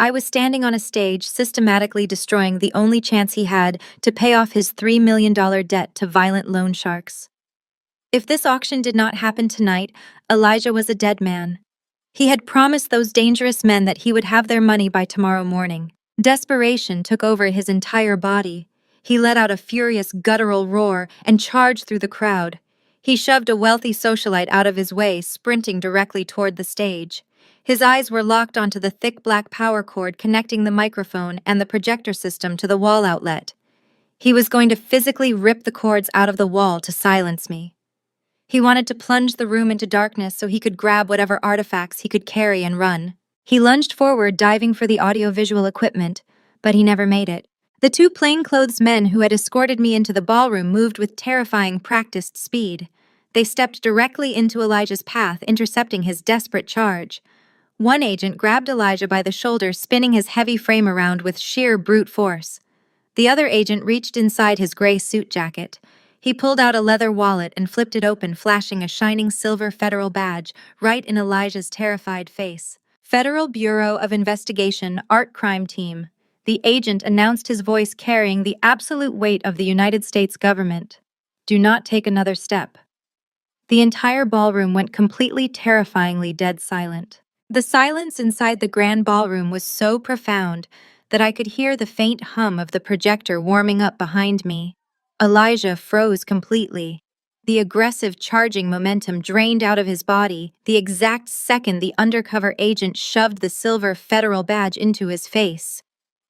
[SPEAKER 1] I was standing on a stage systematically destroying the only chance he had to pay off his $3 million debt to violent loan sharks. If this auction did not happen tonight, Elijah was a dead man. He had promised those dangerous men that he would have their money by tomorrow morning. Desperation took over his entire body. He let out a furious guttural roar and charged through the crowd. He shoved a wealthy socialite out of his way, sprinting directly toward the stage. His eyes were locked onto the thick black power cord connecting the microphone and the projector system to the wall outlet. He was going to physically rip the cords out of the wall to silence me. He wanted to plunge the room into darkness so he could grab whatever artifacts he could carry and run. He lunged forward, diving for the audiovisual equipment, but he never made it. The two plainclothes men who had escorted me into the ballroom moved with terrifying, practiced speed. They stepped directly into Elijah's path, intercepting his desperate charge. One agent grabbed Elijah by the shoulder, spinning his heavy frame around with sheer brute force. The other agent reached inside his gray suit jacket. He pulled out a leather wallet and flipped it open, flashing a shining silver federal badge right in Elijah's terrified face. Federal Bureau of Investigation Art Crime Team. The agent announced, his voice carrying the absolute weight of the United States government. Do not take another step. The entire ballroom went completely terrifyingly dead silent. The silence inside the grand ballroom was so profound that I could hear the faint hum of the projector warming up behind me. Elijah froze completely. The aggressive charging momentum drained out of his body the exact second the undercover agent shoved the silver federal badge into his face.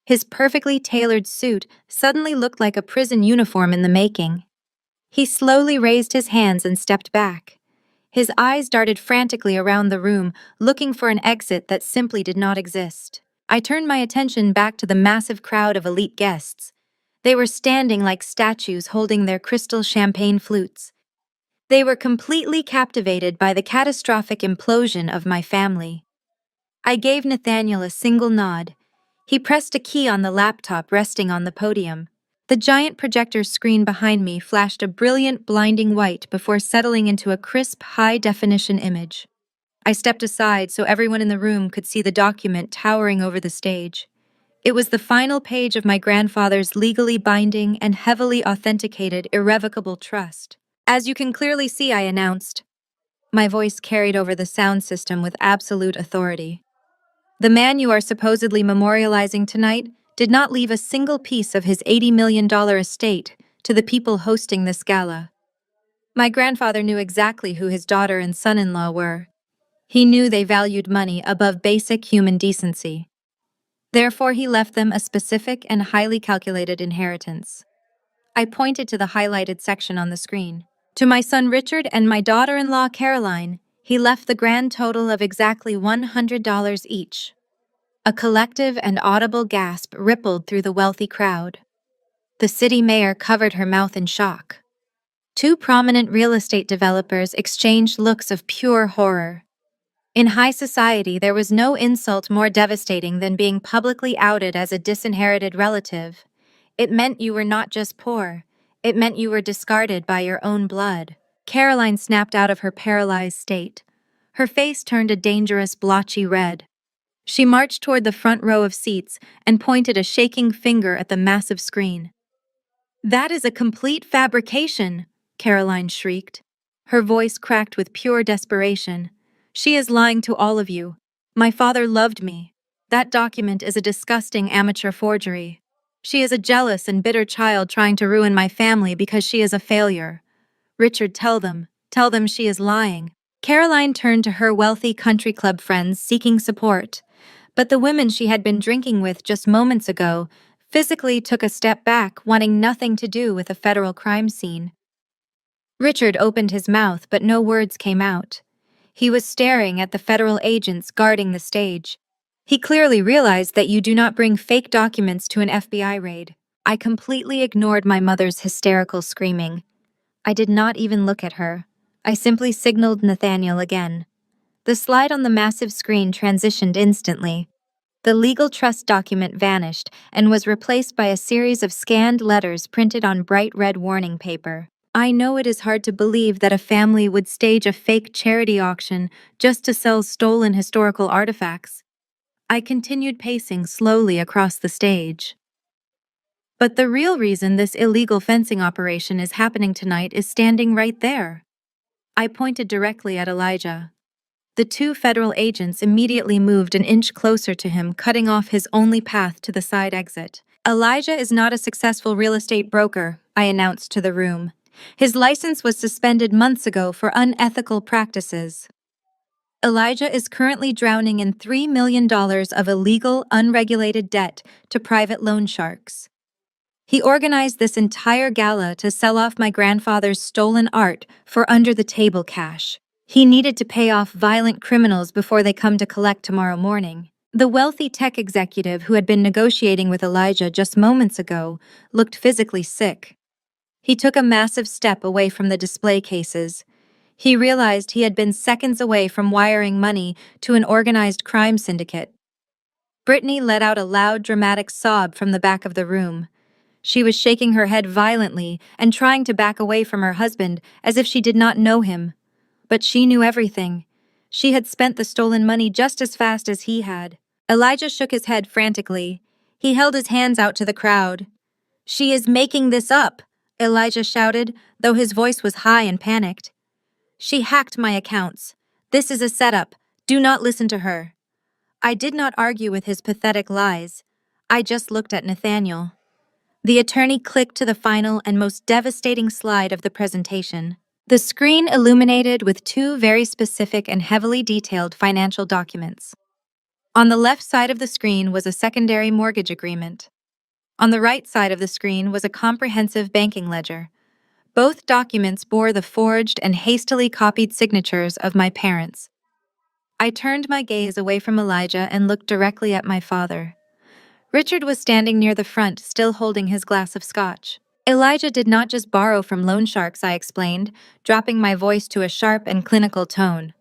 [SPEAKER 1] His perfectly tailored suit suddenly looked like a prison uniform in the making. He slowly raised his hands and stepped back. His eyes darted frantically around the room, looking for an exit that simply did not exist. I turned my attention back to the massive crowd of elite guests. They were standing like statues holding their crystal champagne flutes. They were completely captivated by the catastrophic implosion of my family. I gave Nathaniel a single nod. He pressed a key on the laptop resting on the podium. The giant projector screen behind me flashed a brilliant, blinding white before settling into a crisp, high-definition image. I stepped aside so everyone in the room could see the document towering over the stage. It was the final page of my grandfather's legally binding and heavily authenticated irrevocable trust. As you can clearly see, I announced. My voice carried over the sound system with absolute authority. The man you are supposedly memorializing tonight did not leave a single piece of his $80 million estate to the people hosting this gala. My grandfather knew exactly who his daughter and son-in-law were. He knew they valued money above basic human decency. Therefore, he left them a specific and highly calculated inheritance. I pointed to the highlighted section on the screen. To my son Richard and my daughter-in-law Caroline, he left the grand total of exactly $100 each. A collective and audible gasp rippled through the wealthy crowd. The city mayor covered her mouth in shock. Two prominent real estate developers exchanged looks of pure horror. In high society, there was no insult more devastating than being publicly outed as a disinherited relative. It meant you were not just poor, it meant you were discarded by your own blood. Caroline snapped out of her paralyzed state. Her face turned a dangerous, blotchy red. She marched toward the front row of seats and pointed a shaking finger at the massive screen. "That is a complete fabrication," Caroline shrieked. Her voice cracked with pure desperation. "She is lying to all of you. My father loved me. That document is a disgusting amateur forgery. She is a jealous and bitter child trying to ruin my family because she is a failure. Richard, tell them she is lying." Caroline turned to her wealthy country club friends seeking support, but the women she had been drinking with just moments ago physically took a step back, wanting nothing to do with a federal crime scene. Richard opened his mouth, but no words came out. He was staring at the federal agents guarding the stage. He clearly realized that you do not bring fake documents to an FBI raid. I completely ignored my mother's hysterical screaming. I did not even look at her. I simply signaled Nathaniel again. The slide on the massive screen transitioned instantly. The legal trust document vanished and was replaced by a series of scanned letters printed on bright red warning paper. I know it is hard to believe that a family would stage a fake charity auction just to sell stolen historical artifacts. I continued pacing slowly across the stage. But the real reason this illegal fencing operation is happening tonight is standing right there. I pointed directly at Elijah. The two federal agents immediately moved an inch closer to him, cutting off his only path to the side exit. Elijah is not a successful real estate broker, I announced to the room. His license was suspended months ago for unethical practices. Elijah is currently drowning in $3 million of illegal, unregulated debt to private loan sharks. He organized this entire gala to sell off my grandfather's stolen art for under-the-table cash. He needed to pay off violent criminals before they come to collect tomorrow morning. The wealthy tech executive who had been negotiating with Elijah just moments ago looked physically sick. He took a massive step away from the display cases. He realized he had been seconds away from wiring money to an organized crime syndicate. Brittany let out a loud, dramatic sob from the back of the room. She was shaking her head violently and trying to back away from her husband as if she did not know him. But she knew everything. She had spent the stolen money just as fast as he had. Elijah shook his head frantically. He held his hands out to the crowd. "She is making this up," Elijah shouted, though his voice was high and panicked. "She hacked my accounts. This is a setup. Do not listen to her." I did not argue with his pathetic lies. I just looked at Nathaniel. The attorney clicked to the final and most devastating slide of the presentation. The screen illuminated with two very specific and heavily detailed financial documents. On the left side of the screen was a secondary mortgage agreement. On the right side of the screen was a comprehensive banking ledger. Both documents bore the forged and hastily copied signatures of my parents. I turned my gaze away from Elijah and looked directly at my father. Richard was standing near the front, still holding his glass of scotch. Elijah did not just borrow from loan sharks, I explained, dropping my voice to a sharp and clinical tone.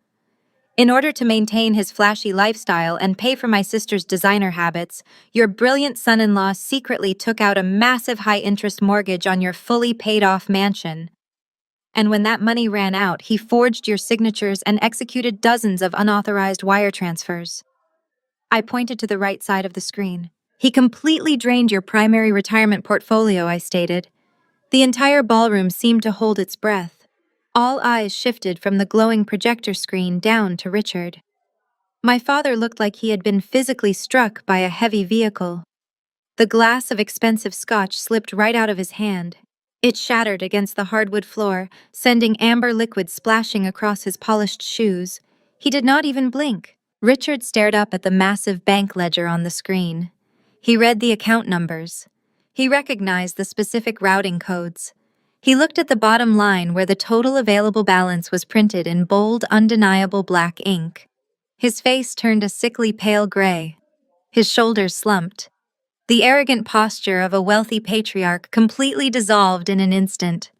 [SPEAKER 1] In order to maintain his flashy lifestyle and pay for my sister's designer habits, your brilliant son-in-law secretly took out a massive high-interest mortgage on your fully paid-off mansion. And when that money ran out, he forged your signatures and executed dozens of unauthorized wire transfers. I pointed to the right side of the screen. He completely drained your primary retirement portfolio, I stated. The entire ballroom seemed to hold its breath. All eyes shifted from the glowing projector screen down to Richard. My father looked like he had been physically struck by a heavy vehicle. The glass of expensive scotch slipped right out of his hand. It shattered against the hardwood floor, sending amber liquid splashing across his polished shoes. He did not even blink. Richard stared up at the massive bank ledger on the screen. He read the account numbers. He recognized the specific routing codes. He looked at the bottom line where the total available balance was printed in bold, undeniable black ink. His face turned a sickly pale gray. His shoulders slumped. The arrogant posture of a wealthy patriarch completely dissolved in an instant.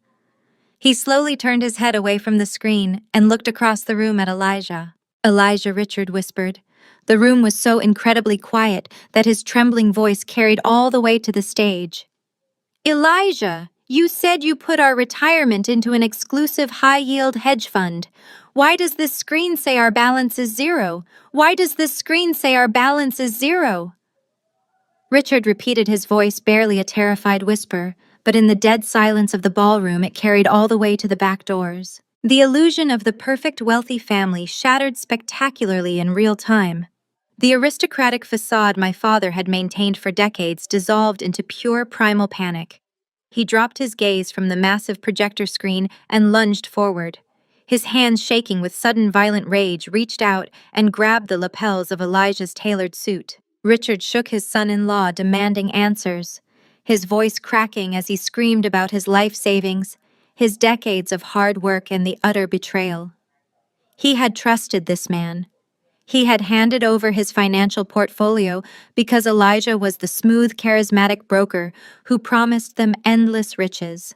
[SPEAKER 1] He slowly turned his head away from the screen and looked across the room at Elijah. "Elijah," Richard whispered. The room was so incredibly quiet that his trembling voice carried all the way to the stage. "Elijah, you said you put our retirement into an exclusive high-yield hedge fund. Why does this screen say our balance is zero? Why does this screen say our balance is zero?" Richard repeated his voice, barely a terrified whisper, but in the dead silence of the ballroom it carried all the way to the back doors. The illusion of the perfect wealthy family shattered spectacularly in real time. The aristocratic facade my father had maintained for decades dissolved into pure primal panic. He dropped his gaze from the massive projector screen and lunged forward. His hands, shaking with sudden violent rage, reached out and grabbed the lapels of Elijah's tailored suit. Richard shook his son-in-law, demanding answers, his voice cracking as he screamed about his life savings, his decades of hard work, and the utter betrayal. He had trusted this man. He had handed over his financial portfolio because Elijah was the smooth, charismatic broker who promised them endless riches.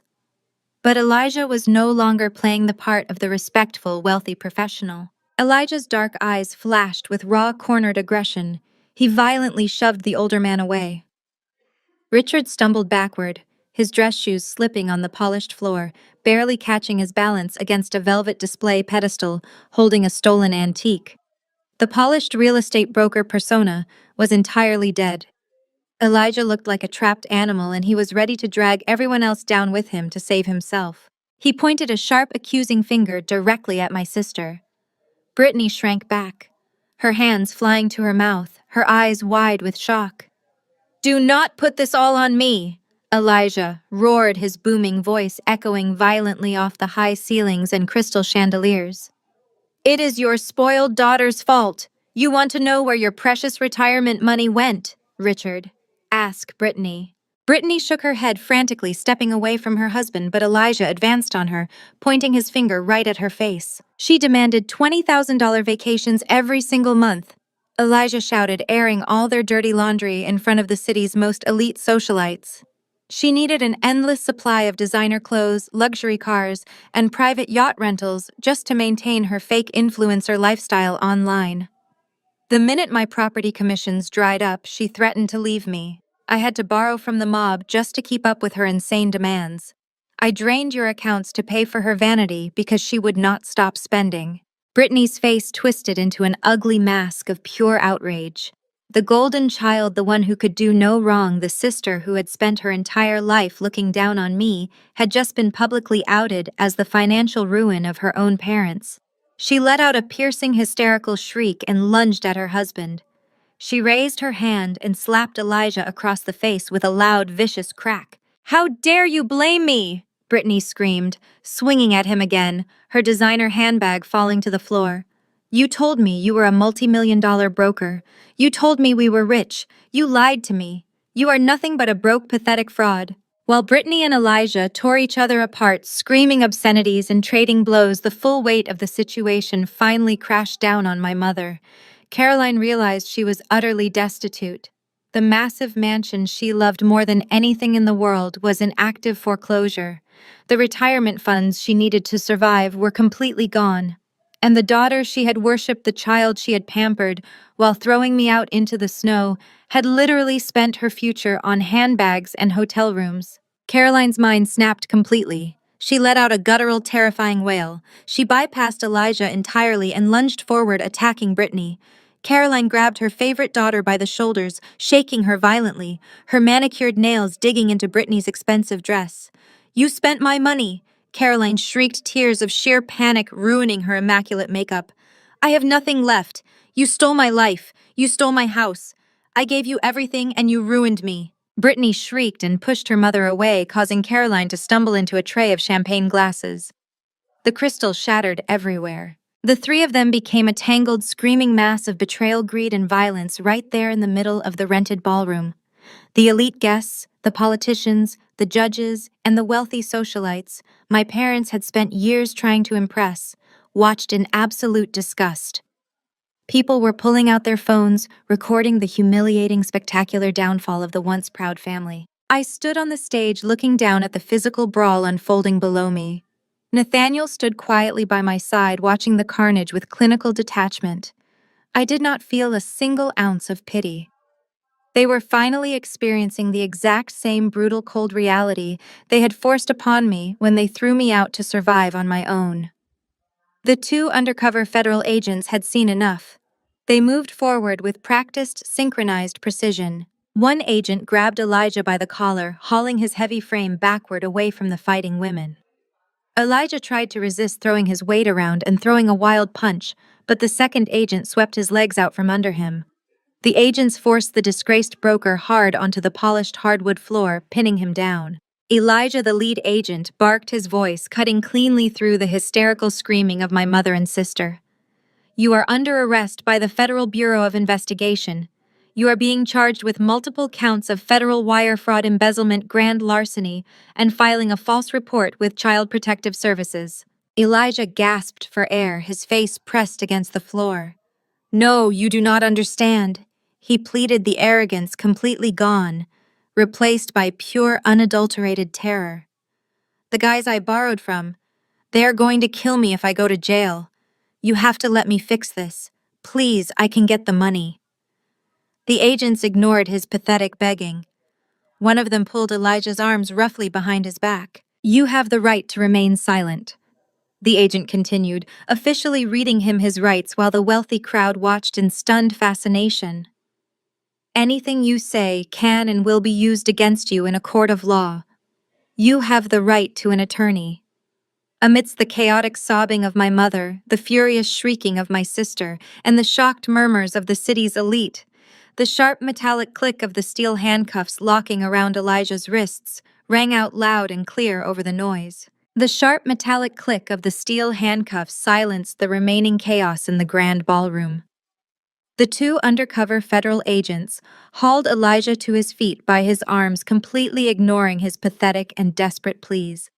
[SPEAKER 1] But Elijah was no longer playing the part of the respectful, wealthy professional. Elijah's dark eyes flashed with raw, cornered aggression. He violently shoved the older man away. Richard stumbled backward, his dress shoes slipping on the polished floor, barely catching his balance against a velvet display pedestal holding a stolen antique. The polished real estate broker persona was entirely dead. Elijah looked like a trapped animal, and he was ready to drag everyone else down with him to save himself. He pointed a sharp, accusing finger directly at my sister. Brittany shrank back, her hands flying to her mouth, her eyes wide with shock. "Do not put this all on me!" Elijah roared, his booming voice echoing violently off the high ceilings and crystal chandeliers. "It is your spoiled daughter's fault. You want to know where your precious retirement money went, Richard. Ask Brittany." Brittany shook her head frantically, stepping away from her husband, but Elijah advanced on her, pointing his finger right at her face. She demanded $20,000 vacations every single month. Elijah shouted, airing all their dirty laundry in front of the city's most elite socialites. She needed an endless supply of designer clothes, luxury cars, and private yacht rentals just to maintain her fake influencer lifestyle online. The minute my property commissions dried up, she threatened to leave me. I had to borrow from the mob just to keep up with her insane demands. I drained your accounts to pay for her vanity because she would not stop spending. Brittany's face twisted into an ugly mask of pure outrage. The golden child, the one who could do no wrong, the sister who had spent her entire life looking down on me, had just been publicly outed as the financial ruin of her own parents. She let out a piercing, hysterical shriek and lunged at her husband. She raised her hand and slapped Elijah across the face with a loud, vicious crack. "How dare you blame me?" Brittany screamed, swinging at him again, her designer handbag falling to the floor. "You told me you were a multi-million-dollar broker. You told me we were rich. You lied to me. You are nothing but a broke, pathetic fraud." While Brittany and Elijah tore each other apart, screaming obscenities and trading blows, the full weight of the situation finally crashed down on my mother. Caroline realized she was utterly destitute. The massive mansion she loved more than anything in the world was in active foreclosure. The retirement funds she needed to survive were completely gone. And the daughter she had worshipped, the child she had pampered while throwing me out into the snow, had literally spent her future on handbags and hotel rooms. Caroline's mind snapped completely. She let out a guttural, terrifying wail. She bypassed Elijah entirely and lunged forward, attacking Brittany. Caroline grabbed her favorite daughter by the shoulders, shaking her violently, her manicured nails digging into Brittany's expensive dress. "You spent my money!" Caroline shrieked, tears of sheer panic ruining her immaculate makeup. "I have nothing left. You stole my life. You stole my house. I gave you everything and you ruined me." Brittany shrieked and pushed her mother away, causing Caroline to stumble into a tray of champagne glasses. The crystal shattered everywhere. The three of them became a tangled, screaming mass of betrayal, greed, and violence right there in the middle of the rented ballroom. The elite guests, the politicians, the judges, and the wealthy socialites my parents had spent years trying to impress, watched in absolute disgust. People were pulling out their phones, recording the humiliating, spectacular downfall of the once proud family. I stood on the stage looking down at the physical brawl unfolding below me. Nathaniel stood quietly by my side, watching the carnage with clinical detachment. I did not feel a single ounce of pity. They were finally experiencing the exact same brutal, cold reality they had forced upon me when they threw me out to survive on my own. The two undercover federal agents had seen enough. They moved forward with practiced, synchronized precision. One agent grabbed Elijah by the collar, hauling his heavy frame backward away from the fighting women. Elijah tried to resist, throwing his weight around and throwing a wild punch, but the second agent swept his legs out from under him. The agents forced the disgraced broker hard onto the polished hardwood floor, pinning him down. Elijah, the lead agent, barked, his voice cutting cleanly through the hysterical screaming of my mother and sister. "You are under arrest by the Federal Bureau of Investigation. You are being charged with multiple counts of federal wire fraud, embezzlement, grand larceny, and filing a false report with Child Protective Services." Elijah gasped for air, his face pressed against the floor. "No, you do not understand," he pleaded, the arrogance completely gone, replaced by pure, unadulterated terror. "The guys I borrowed from, they are going to kill me if I go to jail. You have to let me fix this. Please, I can get the money." The agents ignored his pathetic begging. One of them pulled Elijah's arms roughly behind his back. "You have the right to remain silent," the agent continued, officially reading him his rights while the wealthy crowd watched in stunned fascination. "Anything you say can and will be used against you in a court of law. You have the right to an attorney." Amidst the chaotic sobbing of my mother, the furious shrieking of my sister, and the shocked murmurs of the city's elite, the sharp metallic click of the steel handcuffs locking around Elijah's wrists rang out loud and clear over the noise. The sharp metallic click of the steel handcuffs silenced the remaining chaos in the grand ballroom. The two undercover federal agents hauled Elijah to his feet by his arms, completely ignoring his pathetic and desperate pleas.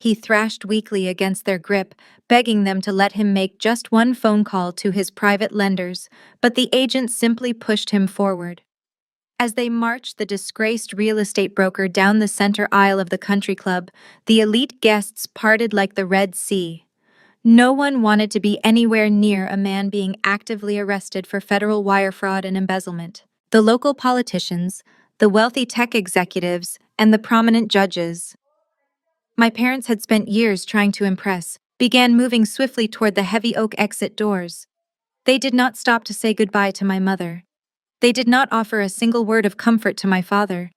[SPEAKER 1] He thrashed weakly against their grip, begging them to let him make just one phone call to his private lenders, but the agents simply pushed him forward. As they marched the disgraced real estate broker down the center aisle of the country club, the elite guests parted like the Red Sea. No one wanted to be anywhere near a man being actively arrested for federal wire fraud and embezzlement. The local politicians, the wealthy tech executives, and the prominent judges my parents had spent years trying to impress, began moving swiftly toward the heavy oak exit doors. They did not stop to say goodbye to my mother. They did not offer a single word of comfort to my father.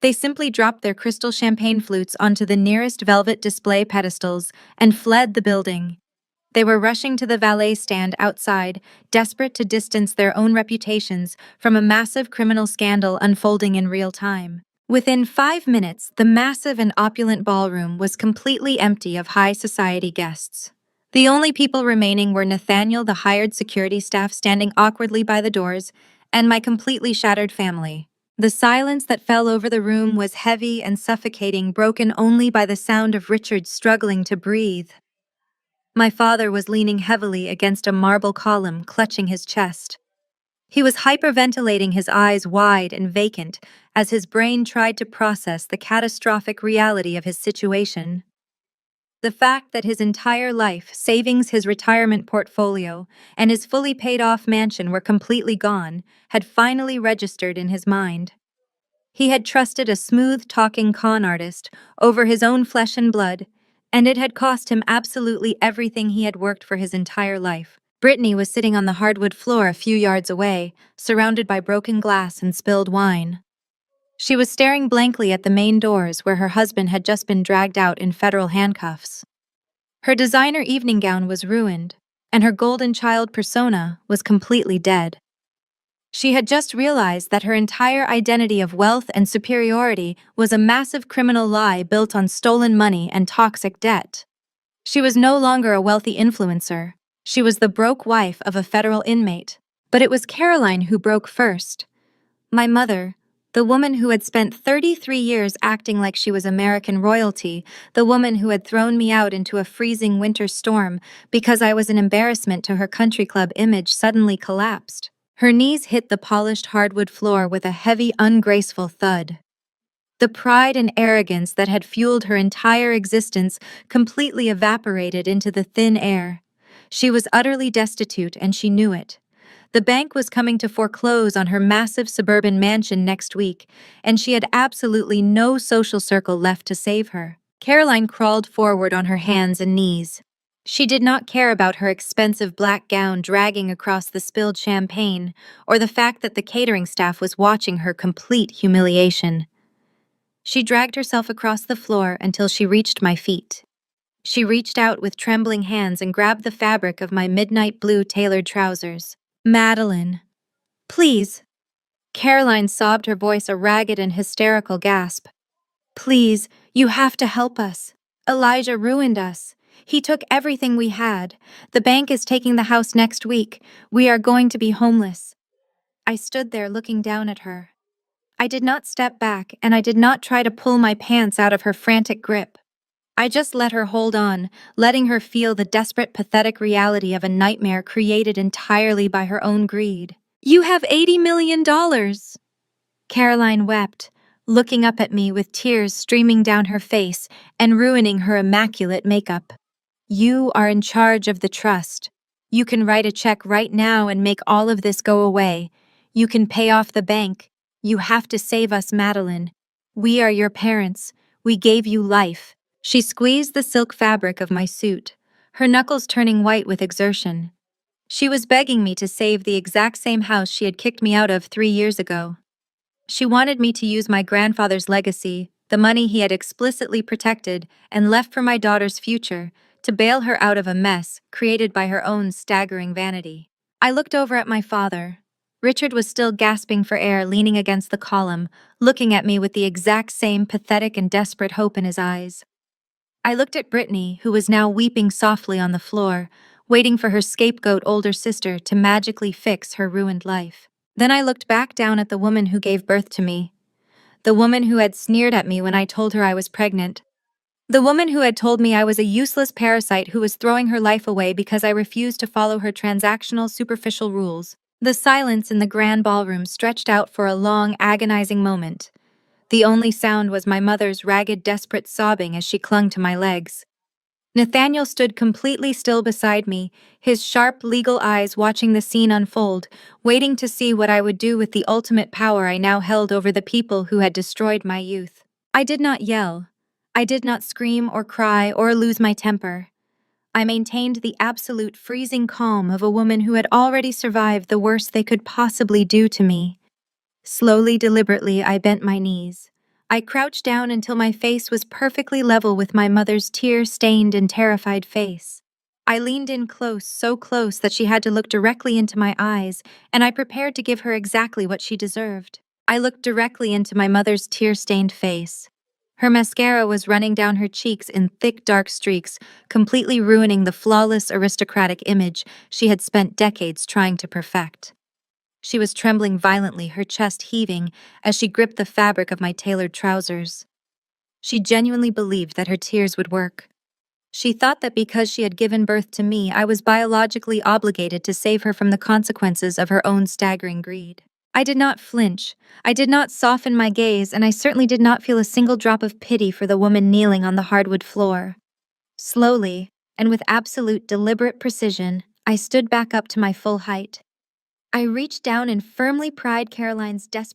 [SPEAKER 1] They simply dropped their crystal champagne flutes onto the nearest velvet display pedestals and fled the building. They were rushing to the valet stand outside, desperate to distance their own reputations from a massive criminal scandal unfolding in real time. Within 5 minutes, the massive and opulent ballroom was completely empty of high society guests. The only people remaining were Nathaniel, the hired security staff standing awkwardly by the doors, and my completely shattered family. The silence that fell over the room was heavy and suffocating, broken only by the sound of Richard struggling to breathe. My father was leaning heavily against a marble column, clutching his chest. He was hyperventilating, his eyes wide and vacant, as his brain tried to process the catastrophic reality of his situation. The fact that his entire life, savings, his retirement portfolio, and his fully paid-off mansion were completely gone had finally registered in his mind. He had trusted a smooth-talking con artist over his own flesh and blood, and it had cost him absolutely everything he had worked for his entire life. Brittany was sitting on the hardwood floor a few yards away, surrounded by broken glass and spilled wine. She was staring blankly at the main doors where her husband had just been dragged out in federal handcuffs. Her designer evening gown was ruined, and her golden child persona was completely dead. She had just realized that her entire identity of wealth and superiority was a massive criminal lie built on stolen money and toxic debt. She was no longer a wealthy influencer. She was the broke wife of a federal inmate. But it was Caroline who broke first. My mother, the woman who had spent 33 years acting like she was American royalty, the woman who had thrown me out into a freezing winter storm because I was an embarrassment to her country club image, suddenly collapsed. Her knees hit the polished hardwood floor with a heavy, ungraceful thud. The pride and arrogance that had fueled her entire existence completely evaporated into the thin air. She was utterly destitute, and she knew it. The bank was coming to foreclose on her massive suburban mansion next week, and she had absolutely no social circle left to save her. Caroline crawled forward on her hands and knees. She did not care about her expensive black gown dragging across the spilled champagne, or the fact that the catering staff was watching her complete humiliation. She dragged herself across the floor until she reached my feet. She reached out with trembling hands and grabbed the fabric of my midnight blue tailored trousers. "Madeline, please." Caroline sobbed, her voice a ragged and hysterical gasp. "Please, you have to help us. Elijah ruined us. He took everything we had. The bank is taking the house next week. We are going to be homeless." I stood there looking down at her. I did not step back, and I did not try to pull my pants out of her frantic grip. I just let her hold on, letting her feel the desperate, pathetic reality of a nightmare created entirely by her own greed. "You have $80 million. Caroline wept, looking up at me with tears streaming down her face and ruining her immaculate makeup. "You are in charge of the trust. You can write a check right now and make all of this go away. You can pay off the bank. You have to save us, Madeline. We are your parents. We gave you life. She squeezed the silk fabric of my suit, her knuckles turning white with exertion. She was begging me to save the exact same house she had kicked me out of 3 years ago. She wanted me to use my grandfather's legacy, the money he had explicitly protected and left for my daughter's future, to bail her out of a mess created by her own staggering vanity. I looked over at my father. Richard was still gasping for air, leaning against the column, looking at me with the exact same pathetic and desperate hope in his eyes. I looked at Brittany, who was now weeping softly on the floor, waiting for her scapegoat older sister to magically fix her ruined life. Then I looked back down at the woman who gave birth to me, the woman who had sneered at me when I told her I was pregnant, the woman who had told me I was a useless parasite who was throwing her life away because I refused to follow her transactional, superficial rules. The silence in the grand ballroom stretched out for a long, agonizing moment. The only sound was my mother's ragged, desperate sobbing as she clung to my legs. Nathaniel stood completely still beside me, his sharp, legal eyes watching the scene unfold, waiting to see what I would do with the ultimate power I now held over the people who had destroyed my youth. I did not yell. I did not scream or cry or lose my temper. I maintained the absolute freezing calm of a woman who had already survived the worst they could possibly do to me. Slowly, deliberately, I bent my knees. I crouched down until my face was perfectly level with my mother's tear-stained and terrified face. I leaned in close, so close that she had to look directly into my eyes, and I prepared to give her exactly what she deserved. I looked directly into my mother's tear-stained face. Her mascara was running down her cheeks in thick, dark streaks, completely ruining the flawless, aristocratic image she had spent decades trying to perfect. She was trembling violently, her chest heaving, as she gripped the fabric of my tailored trousers. She genuinely believed that her tears would work. She thought that because she had given birth to me, I was biologically obligated to save her from the consequences of her own staggering greed. I did not flinch, I did not soften my gaze, and I certainly did not feel a single drop of pity for the woman kneeling on the hardwood floor. Slowly, and with absolute deliberate precision, I stood back up to my full height. I reached down and firmly pried Caroline's desperate